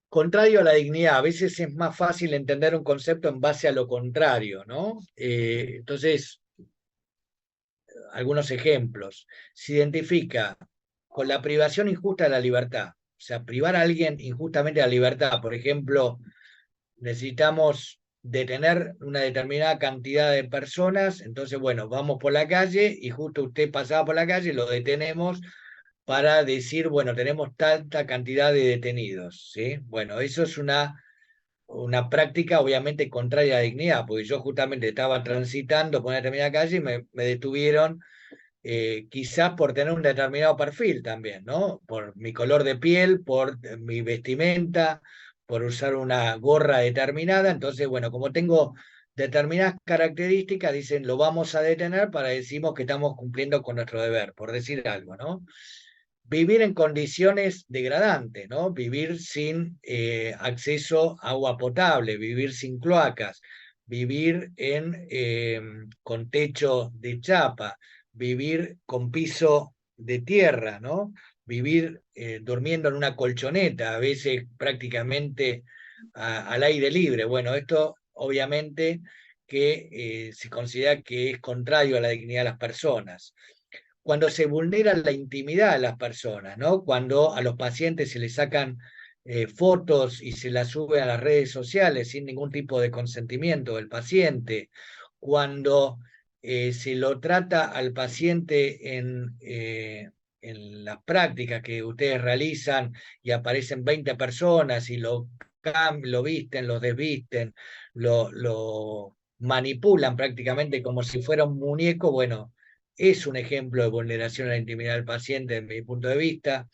Contrario a la dignidad, a veces es más fácil entender un concepto en base a lo contrario, ¿no? Entonces, algunos ejemplos. Se identifica con la privación injusta de la libertad. O sea, privar a alguien injustamente de la libertad. Por ejemplo, necesitamos detener una determinada cantidad de personas, entonces, bueno, vamos por la calle y justo usted pasaba por la calle, lo detenemos para decir, bueno, tenemos tanta cantidad de detenidos, ¿sí? Bueno, eso es una práctica obviamente contraria a la dignidad, porque yo justamente estaba transitando por una determinada calle y me detuvieron, quizás por tener un determinado perfil también, ¿no? Por mi color de piel, por mi vestimenta, por usar una gorra determinada. Entonces, bueno, como tengo determinadas características, dicen, lo vamos a detener para decimos que estamos cumpliendo con nuestro deber, por decir algo, ¿no? Vivir en condiciones degradantes, ¿no? Vivir sin acceso a agua potable, vivir sin cloacas, vivir con techo de chapa, vivir con piso de tierra, ¿no? Vivir durmiendo en una colchoneta, a veces prácticamente al aire libre. Bueno, esto obviamente que se considera que es contrario a la dignidad de las personas. Cuando se vulnera la intimidad de las personas, ¿no? Cuando a los pacientes se les sacan fotos y se las sube a las redes sociales sin ningún tipo de consentimiento del paciente, cuando se lo trata al paciente en las prácticas que ustedes realizan y aparecen 20 personas y lo visten, lo desvisten, lo manipulan prácticamente como si fuera un muñeco. Bueno, es un ejemplo de vulneración a la intimidad del paciente, desde mi punto de vista.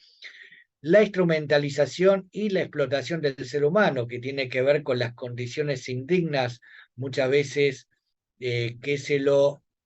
La instrumentalización y la explotación del ser humano, que tiene que ver con las condiciones indignas, muchas veces, que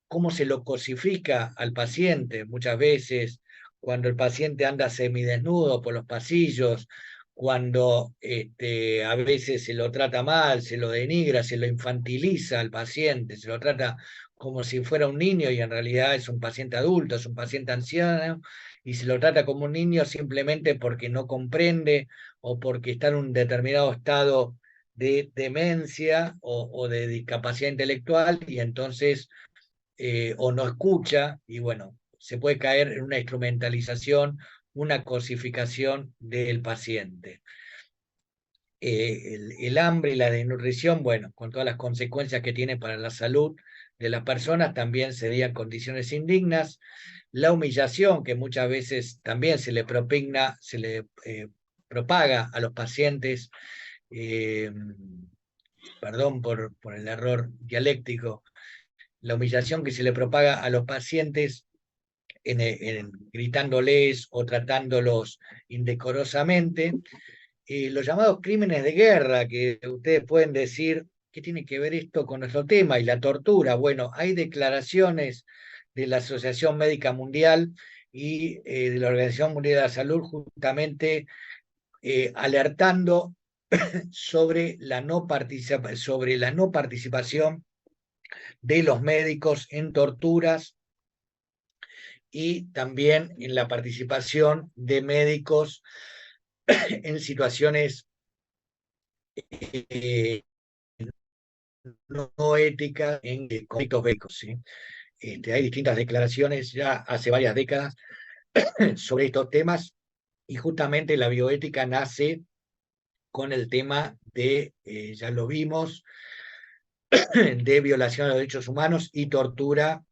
cómo se lo cosifica al paciente, muchas veces cuando el paciente anda semidesnudo por los pasillos, cuando a veces se lo trata mal, se lo denigra, se lo infantiliza al paciente, se lo trata como si fuera un niño y en realidad es un paciente adulto, es un paciente anciano, y se lo trata como un niño simplemente porque no comprende o porque está en un determinado estado de demencia o de discapacidad intelectual y entonces o no escucha y bueno, se puede caer en una instrumentalización, una cosificación del paciente. El hambre y la desnutrición, bueno, con todas las consecuencias que tiene para la salud de las personas, también serían condiciones indignas. La humillación, que muchas veces también se le propina, se le propaga a los pacientes, eh, perdón por el error dialéctico, la humillación que se le propaga a los pacientes gritándoles o tratándolos indecorosamente. Los llamados crímenes de guerra, que ustedes pueden decir, ¿qué tiene que ver esto con nuestro tema? Y la tortura. Bueno, hay declaraciones de la Asociación Médica Mundial y de la Organización Mundial de la Salud, justamente alertando sobre sobre la no participación de los médicos en torturas y también en la participación de médicos en situaciones no éticas en conflictos bélicos. ¿Sí? Hay distintas declaraciones ya hace varias décadas sobre estos temas y justamente la bioética nace con el tema de, ya lo vimos, de violación a los derechos humanos y tortura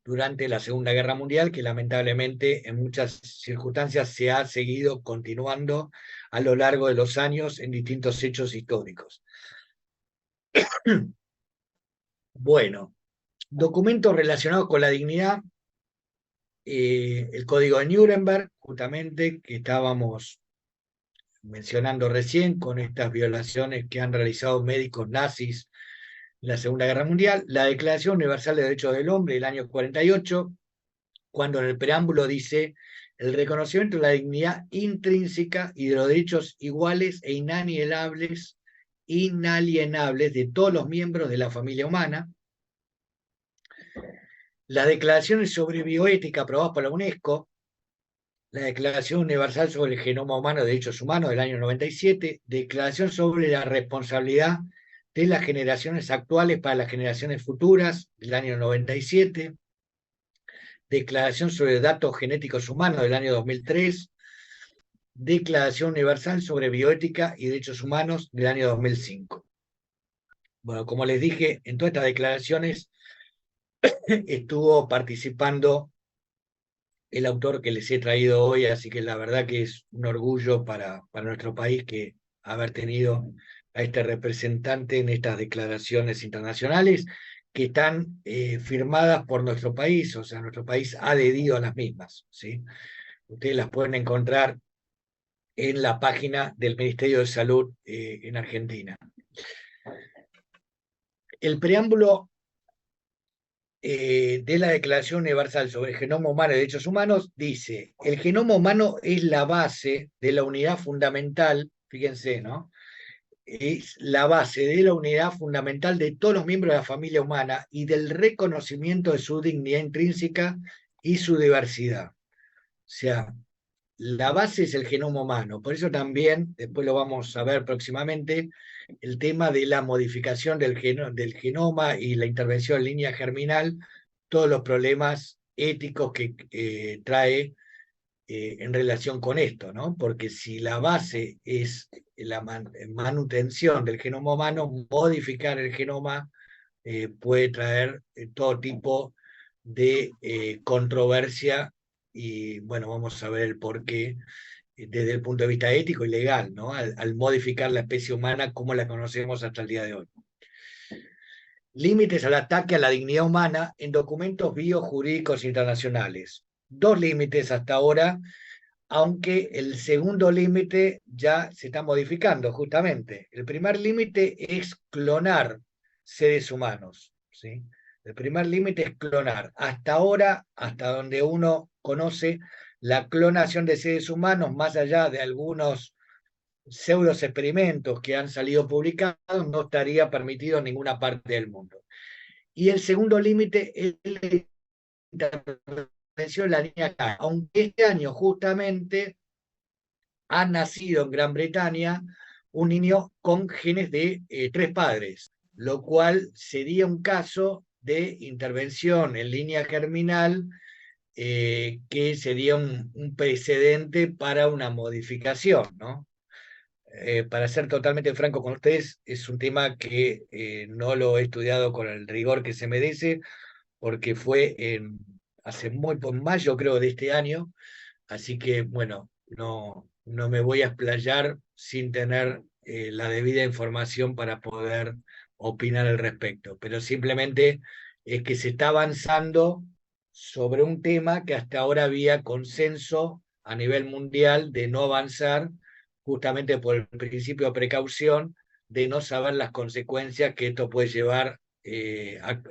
durante la Segunda Guerra Mundial, que lamentablemente en muchas circunstancias se ha seguido continuando a lo largo de los años en distintos hechos históricos. Bueno, documentos relacionados con la dignidad, el Código de Nuremberg, justamente, que estábamos mencionando recién, con estas violaciones que han realizado médicos nazis en la Segunda Guerra Mundial, la Declaración Universal de Derechos del Hombre del año 48, cuando en el preámbulo dice el reconocimiento de la dignidad intrínseca y de los derechos iguales e inalienables de todos los miembros de la familia humana. Las declaraciones sobre bioética aprobadas por la UNESCO, la Declaración Universal sobre el Genoma Humano de Derechos Humanos del año 97, Declaración sobre la responsabilidad de las generaciones actuales para las generaciones futuras del año 97, Declaración sobre Datos Genéticos Humanos del año 2003, Declaración Universal sobre Bioética y Derechos Humanos del año 2005. Bueno, como les dije, en todas estas declaraciones estuvo participando el autor que les he traído hoy, así que la verdad que es un orgullo para nuestro país que haber tenido a este representante en estas declaraciones internacionales que están firmadas por nuestro país, o sea, nuestro país ha adherido a las mismas, ¿sí? Ustedes las pueden encontrar en la página del Ministerio de Salud en Argentina. El preámbulo de la Declaración Universal sobre el Genoma Humano y Derechos Humanos dice: el genoma humano es la base de la unidad fundamental, fíjense, ¿no? Es la base de la unidad fundamental de todos los miembros de la familia humana y del reconocimiento de su dignidad intrínseca y su diversidad. O sea, la base es el genoma humano, por eso también, después lo vamos a ver próximamente, el tema de la modificación del genoma y la intervención en línea germinal, todos los problemas éticos que trae en relación con esto, ¿no? Porque si la base es la manutención del genoma humano, modificar el genoma puede traer todo tipo de controversia y bueno, vamos a ver el por qué desde el punto de vista ético y legal, ¿no? Al modificar la especie humana como la conocemos hasta el día de hoy. Límites al ataque a la dignidad humana en documentos biojurídicos internacionales. Dos límites hasta ahora, aunque el segundo límite ya se está modificando justamente. El primer límite es clonar seres humanos, ¿sí? El primer límite es clonar. Hasta ahora, hasta donde uno conoce, la clonación de seres humanos, más allá de algunos pseudos experimentos que han salido publicados, no estaría permitido en ninguna parte del mundo. Y el segundo límite es la intervención en la línea K, aunque este año justamente ha nacido en Gran Bretaña un niño con genes de 3 padres, lo cual sería un caso de intervención en línea germinal que sería un precedente para una modificación, ¿no? Para ser totalmente franco con ustedes, es un tema que no lo he estudiado con el rigor que se merece, porque fue hace en mayo creo de este año, así que bueno, no me voy a explayar sin tener la debida información para poder opinar al respecto, pero simplemente es que se está avanzando sobre un tema que hasta ahora había consenso a nivel mundial de no avanzar, justamente por el principio de precaución, de no saber las consecuencias que esto puede llevar a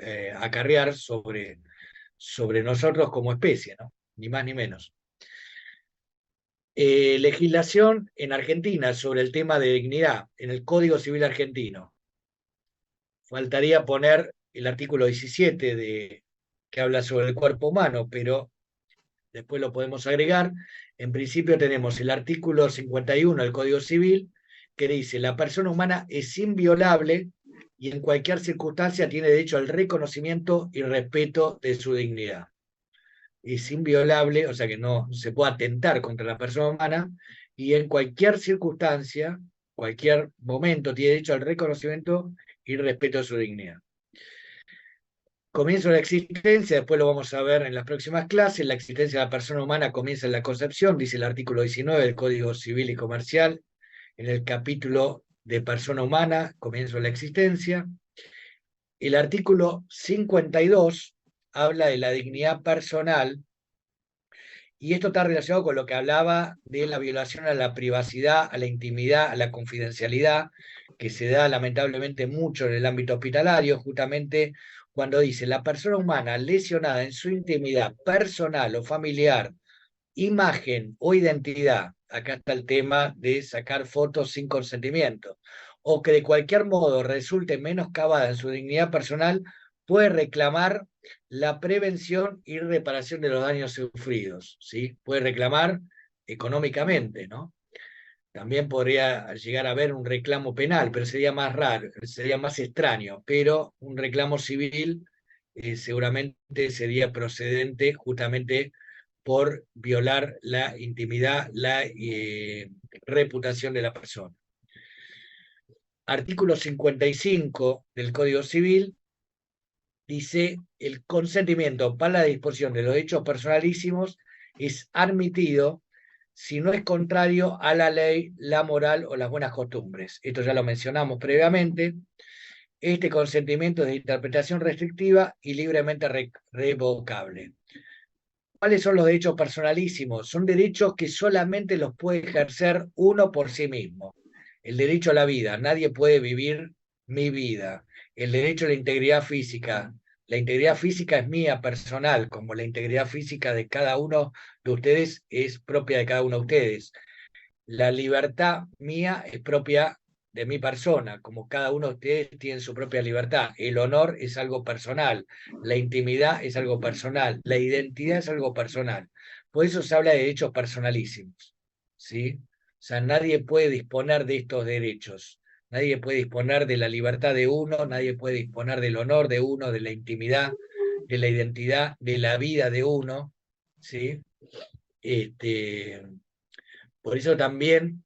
acarrear sobre nosotros como especie, ¿no? Ni más ni menos. Legislación en Argentina sobre el tema de dignidad, en el Código Civil argentino. Faltaría poner el artículo 17 que habla sobre el cuerpo humano, pero después lo podemos agregar. En principio tenemos el artículo 51 del Código Civil, que dice: la persona humana es inviolable y en cualquier circunstancia tiene derecho al reconocimiento y respeto de su dignidad. Es inviolable, o sea que no se puede atentar contra la persona humana, y en cualquier circunstancia, cualquier momento, tiene derecho al reconocimiento y respeto de su dignidad. Comienzo de la existencia, después lo vamos a ver en las próximas clases. La existencia de la persona humana comienza en la concepción, dice el artículo 19 del Código Civil y Comercial, en el capítulo de persona humana, comienzo de la existencia. El artículo 52 habla de la dignidad personal, y esto está relacionado con lo que hablaba de la violación a la privacidad, a la intimidad, a la confidencialidad, que se da lamentablemente mucho en el ámbito hospitalario, justamente cuando dice: la persona humana lesionada en su intimidad personal o familiar, imagen o identidad, acá está el tema de sacar fotos sin consentimiento, o que de cualquier modo resulte menoscabada en su dignidad personal, puede reclamar la prevención y reparación de los daños sufridos, ¿sí? Puede reclamar económicamente, ¿no? También podría llegar a haber un reclamo penal, pero sería más raro, sería más extraño, pero un reclamo civil seguramente sería procedente justamente por violar la intimidad, la reputación de la persona. Artículo 55 del Código Civil dice: el consentimiento para la disposición de los hechos personalísimos es admitido si no es contrario a la ley, la moral o las buenas costumbres. Esto ya lo mencionamos previamente. Este consentimiento es de interpretación restrictiva y libremente revocable. ¿Cuáles son los derechos personalísimos? Son derechos que solamente los puede ejercer uno por sí mismo. El derecho a la vida: nadie puede vivir mi vida. El derecho a la integridad física: la integridad física es mía, personal, como la integridad física de cada uno de ustedes es propia de cada uno de ustedes. La libertad mía es propia de mi persona, como cada uno de ustedes tiene su propia libertad. El honor es algo personal, la intimidad es algo personal, la identidad es algo personal. Por eso se habla de derechos personalísimos, ¿sí? O sea, nadie puede disponer de estos derechos, nadie puede disponer de la libertad de uno, nadie puede disponer del honor de uno, de la intimidad, de la identidad, de la vida de uno, ¿sí? Por eso también,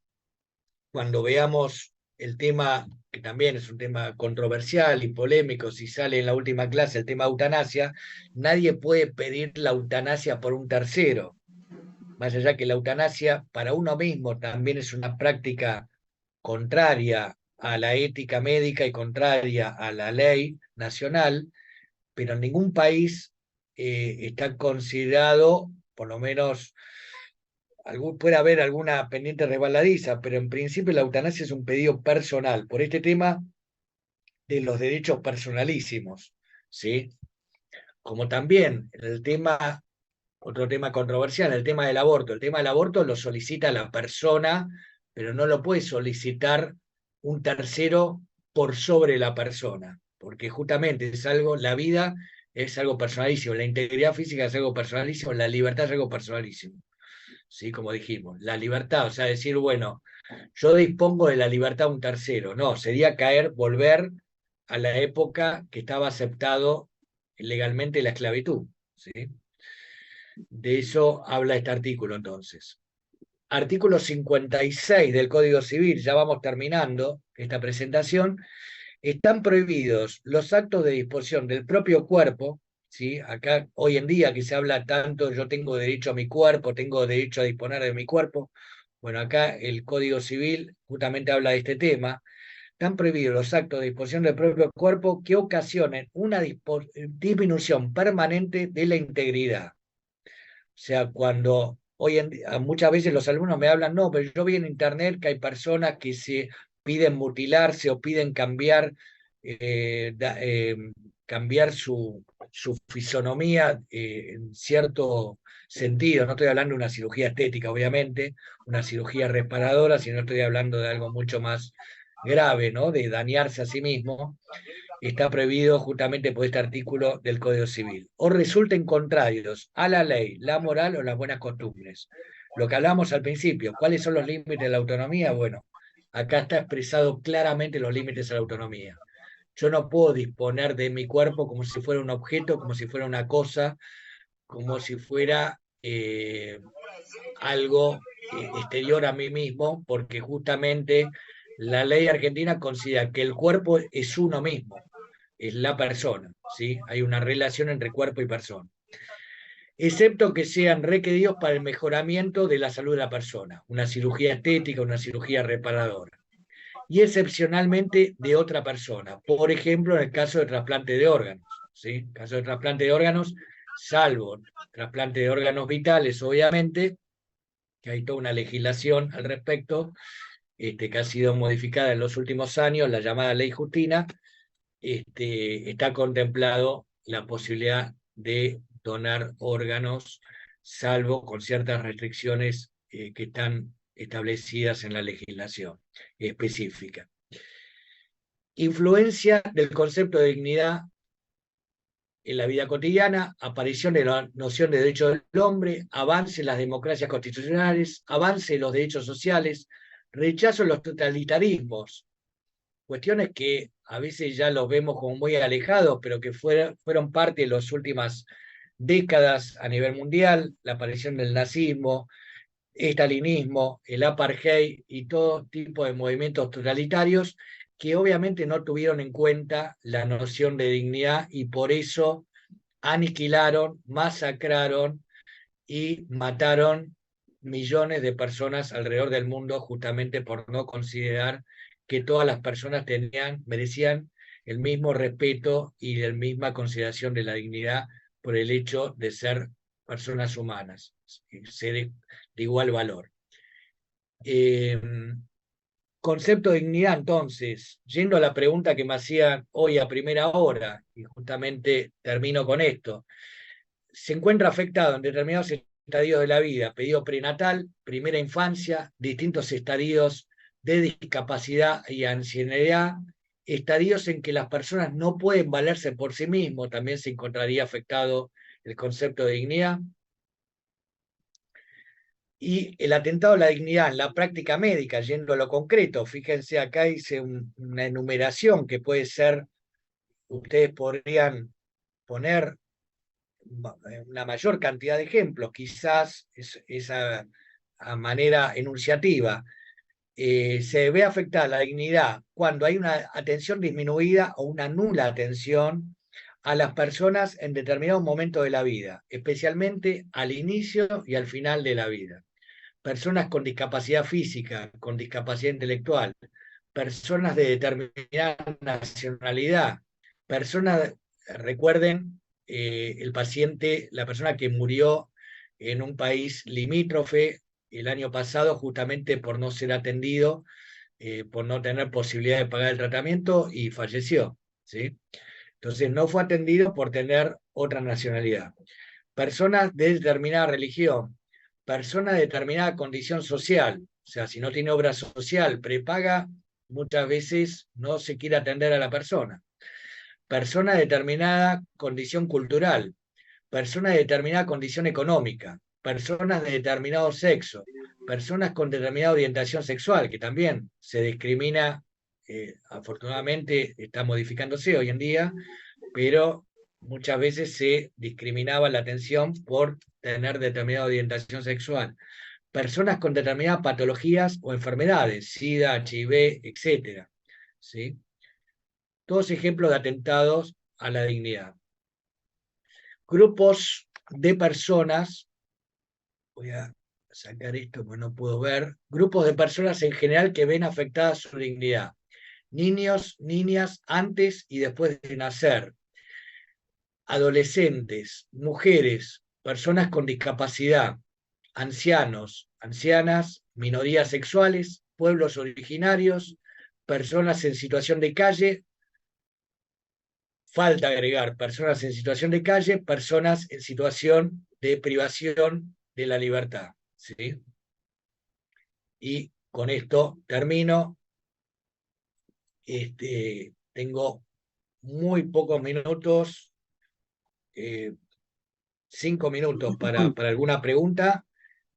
cuando veamos el tema, que también es un tema controversial y polémico, si sale en la última clase el tema eutanasia, nadie puede pedir la eutanasia por un tercero, más allá que la eutanasia para uno mismo también es una práctica contraria a la ética médica y contraria a la ley nacional, pero en ningún país está considerado, por lo menos puede haber alguna pendiente resbaladiza, pero en principio la eutanasia es un pedido personal, por este tema de los derechos personalísimos, ¿sí? Como también en el tema, otro tema controversial, el tema del aborto. El tema del aborto lo solicita la persona, pero no lo puede solicitar un tercero por sobre la persona, porque justamente es algo, la vida es algo personalísimo, la integridad física es algo personalísimo, la libertad es algo personalísimo. ¿Sí? Como dijimos, la libertad, o sea, decir, bueno, yo dispongo de la libertad a un tercero. No, sería volver a la época que estaba aceptado legalmente la esclavitud, ¿sí? De eso habla este artículo entonces. Artículo 56 del Código Civil, ya vamos terminando esta presentación. Están prohibidos los actos de disposición del propio cuerpo, ¿sí? Acá hoy en día que se habla tanto, yo tengo derecho a mi cuerpo, tengo derecho a disponer de mi cuerpo. Bueno, acá el Código Civil justamente habla de este tema. Están prohibidos los actos de disposición del propio cuerpo que ocasionen una disminución permanente de la integridad. O sea, cuando hoy en día, muchas veces los alumnos me hablan: no, pero yo vi en internet que hay personas que se piden mutilarse o piden cambiar, cambiar su fisonomía en cierto sentido. No estoy hablando de una cirugía estética, obviamente, una cirugía reparadora, sino estoy hablando de algo mucho más grave, ¿no? De dañarse a sí mismo. Está prohibido justamente por este artículo del Código Civil. O resulten contrarios a la ley, la moral o las buenas costumbres. Lo que hablamos al principio, ¿cuáles son los límites de la autonomía? Bueno, acá está expresado claramente los límites a la autonomía. Yo no puedo disponer de mi cuerpo como si fuera un objeto, como si fuera una cosa, como si fuera algo exterior a mí mismo, porque justamente la ley argentina considera que el cuerpo es uno mismo, es la persona, ¿sí? Hay una relación entre cuerpo y persona, excepto que sean requeridos para el mejoramiento de la salud de la persona, una cirugía estética, una cirugía reparadora, y excepcionalmente de otra persona, por ejemplo, en el caso de trasplante de órganos, ¿sí? En el caso de trasplante de órganos, salvo trasplante de órganos vitales, obviamente, que hay toda una legislación al respecto, que ha sido modificada en los últimos años, la llamada Ley Justina, está contemplado la posibilidad de donar órganos, salvo con ciertas restricciones que están establecidas en la legislación específica. Influencia del concepto de dignidad en la vida cotidiana, aparición de la noción de derecho del hombre, avance en las democracias constitucionales, avance en los derechos sociales, rechazo en los totalitarismos, cuestiones que a veces ya los vemos como muy alejados, pero que fueron parte de las últimas décadas a nivel mundial, la aparición del nazismo, estalinismo, el apartheid y todo tipo de movimientos totalitarios que obviamente no tuvieron en cuenta la noción de dignidad y por eso aniquilaron, masacraron y mataron millones de personas alrededor del mundo justamente por no considerar que todas las personas merecían el mismo respeto y la misma consideración de la dignidad por el hecho de ser personas humanas, seres de igual valor. Concepto de dignidad, entonces, yendo a la pregunta que me hacían hoy a primera hora, y justamente termino con esto, se encuentra afectado en determinados estadios de la vida, periodo prenatal, primera infancia, distintos estadios de discapacidad y ancianidad, estadios en que las personas no pueden valerse por sí mismos, también se encontraría afectado el concepto de dignidad. Y el atentado a la dignidad en la práctica médica, yendo a lo concreto, fíjense acá hice una enumeración que puede ser, ustedes podrían poner una mayor cantidad de ejemplos, quizás esa a manera enunciativa. Se ve afectada la dignidad cuando hay una atención disminuida o una nula atención a las personas en determinados momentos de la vida, especialmente al inicio y al final de la vida. Personas con discapacidad física, con discapacidad intelectual, personas de determinada nacionalidad, personas, recuerden, el paciente, la persona que murió en un país limítrofe el año pasado justamente por no ser atendido, por no tener posibilidad de pagar el tratamiento y falleció, ¿sí? Entonces no fue atendido por tener otra nacionalidad. Personas de determinada religión, personas de determinada condición social, o sea, si no tiene obra social prepaga, muchas veces no se quiere atender a la persona. Persona de determinada condición cultural, personas de determinada condición económica, personas de determinado sexo, personas con determinada orientación sexual, que también se discrimina, afortunadamente está modificándose hoy en día, pero muchas veces se discriminaba la atención por tener determinada orientación sexual. Personas con determinadas patologías o enfermedades, SIDA, HIV, etc. ¿Sí? Todos ejemplos de atentados a la dignidad. Grupos de personas, voy a sacar esto porque no puedo ver, grupos de personas en general que ven afectada su dignidad. Niños, niñas, antes y después de nacer. Adolescentes, mujeres, personas con discapacidad, ancianos, ancianas, minorías sexuales, pueblos originarios, personas en situación de calle, falta agregar personas en situación de calle, personas en situación de privación de la libertad. ¿Sí? Y con esto termino. Tengo muy pocos minutos, 5 minutos para alguna pregunta,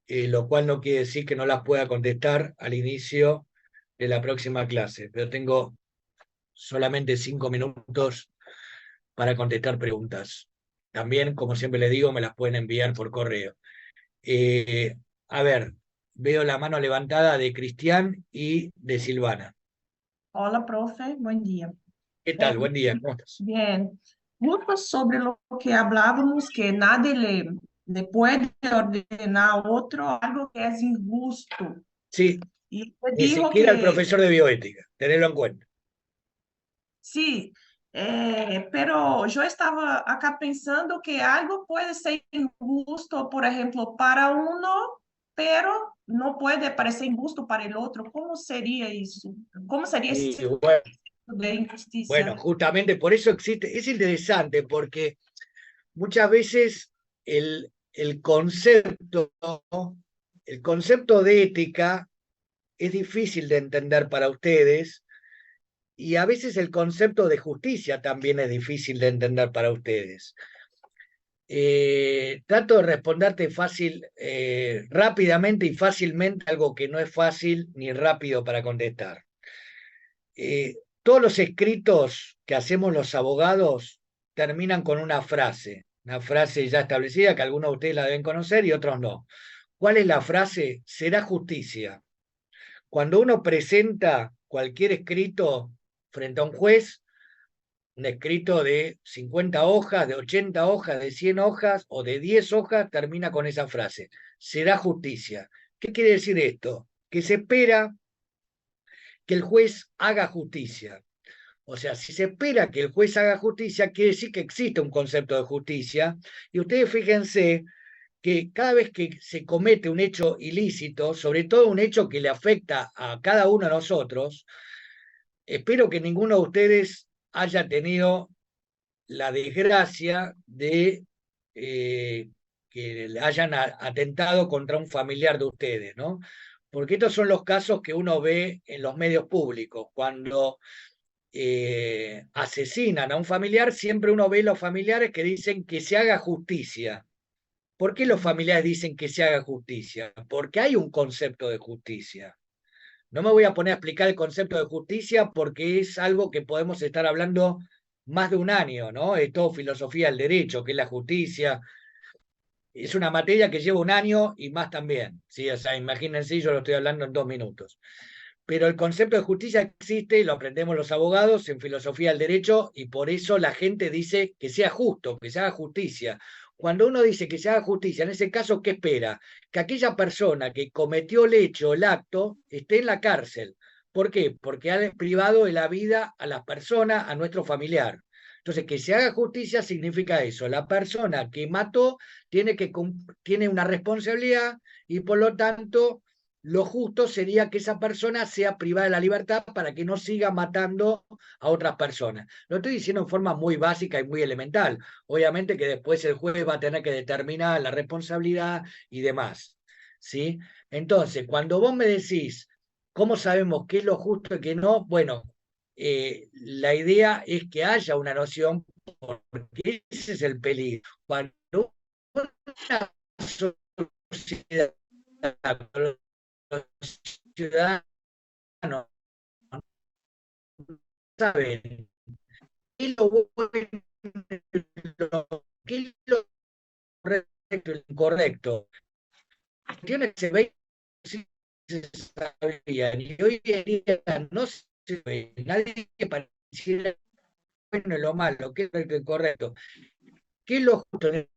lo cual no quiere decir que no las pueda contestar al inicio de la próxima clase, pero tengo solamente 5 minutos para contestar preguntas. También, como siempre le digo, me las pueden enviar por correo. Eh, a ver, veo la mano levantada de Cristian y de Silvana. Hola, profe, buen día. ¿Qué tal? Buen día, ¿cómo estás? Bien, justo sobre lo que hablábamos, que nadie le puede ordenar a otro algo que es injusto. Sí, Y usted ni dijo siquiera el que profesor de bioética, tenedlo en cuenta. sí, pero yo estaba acá pensando que algo puede ser injusto, por ejemplo, para uno, pero no puede parecer injusto para el otro. ¿Cómo sería eso? ¿Cómo sería Y ese bueno, tipo de injusticia? bueno, justamente por eso existe, es interesante porque muchas veces el concepto, el concepto de ética es difícil de entender para ustedes y a veces el concepto de justicia también es difícil de entender para ustedes. Trato de responderte fácil, rápidamente y fácilmente algo que no es fácil ni rápido para contestar. Todos los escritos que hacemos los abogados terminan con una frase ya establecida que algunos de ustedes la deben conocer y otros no. ¿Cuál es la frase? Será justicia. Cuando uno presenta cualquier escrito frente a un juez, un escrito de 50 hojas, de 80 hojas, de 100 hojas o de 10 hojas, termina con esa frase. Será justicia. ¿Qué quiere decir esto? Que se espera que el juez haga justicia. O sea, si se espera que el juez haga justicia, quiere decir que existe un concepto de justicia. Y ustedes fíjense que cada vez que se comete un hecho ilícito, sobre todo un hecho que le afecta a cada uno de nosotros, espero que ninguno de ustedes haya tenido la desgracia de que le hayan atentado contra un familiar de ustedes, ¿no? Porque estos son los casos que uno ve en los medios públicos. Cuando asesinan a un familiar, siempre uno ve los familiares que dicen que se haga justicia. ¿Por qué los familiares dicen que se haga justicia? Porque hay un concepto de justicia. No me voy a poner a explicar el concepto de justicia porque es algo que podemos estar hablando más de un año, ¿no? Es todo filosofía del derecho, que es la justicia. Es una materia que lleva un año y más también, ¿sí? O sea, imagínense, yo lo estoy hablando en 2 minutos. Pero el concepto de justicia existe, lo aprendemos los abogados en filosofía del derecho, y por eso la gente dice que sea justo, que se haga justicia. Cuando uno dice que se haga justicia, en ese caso, ¿qué espera? Que aquella persona que cometió el hecho, el acto, esté en la cárcel. ¿Por qué? Porque ha privado de la vida a las personas, a nuestro familiar. Entonces, que se haga justicia significa eso. La persona que mató tiene una responsabilidad y por lo tanto lo justo sería que esa persona sea privada de la libertad para que no siga matando a otras personas. Lo estoy diciendo en forma muy básica y muy elemental. Obviamente que después el juez va a tener que determinar la responsabilidad y demás. ¿Sí? Entonces, cuando vos me decís, ¿cómo sabemos qué es lo justo y qué no? Bueno, la idea es que haya una noción, porque ese es el peligro. Cuando una sociedad, los ciudadanos saben qué es lo bueno, qué es lo correcto y lo incorrecto. Cuestiones que se ven sí se sabían y hoy en día no se ve. Nadie pareciera bueno y lo malo, qué es lo incorrecto. ¿Qué es lo justo? En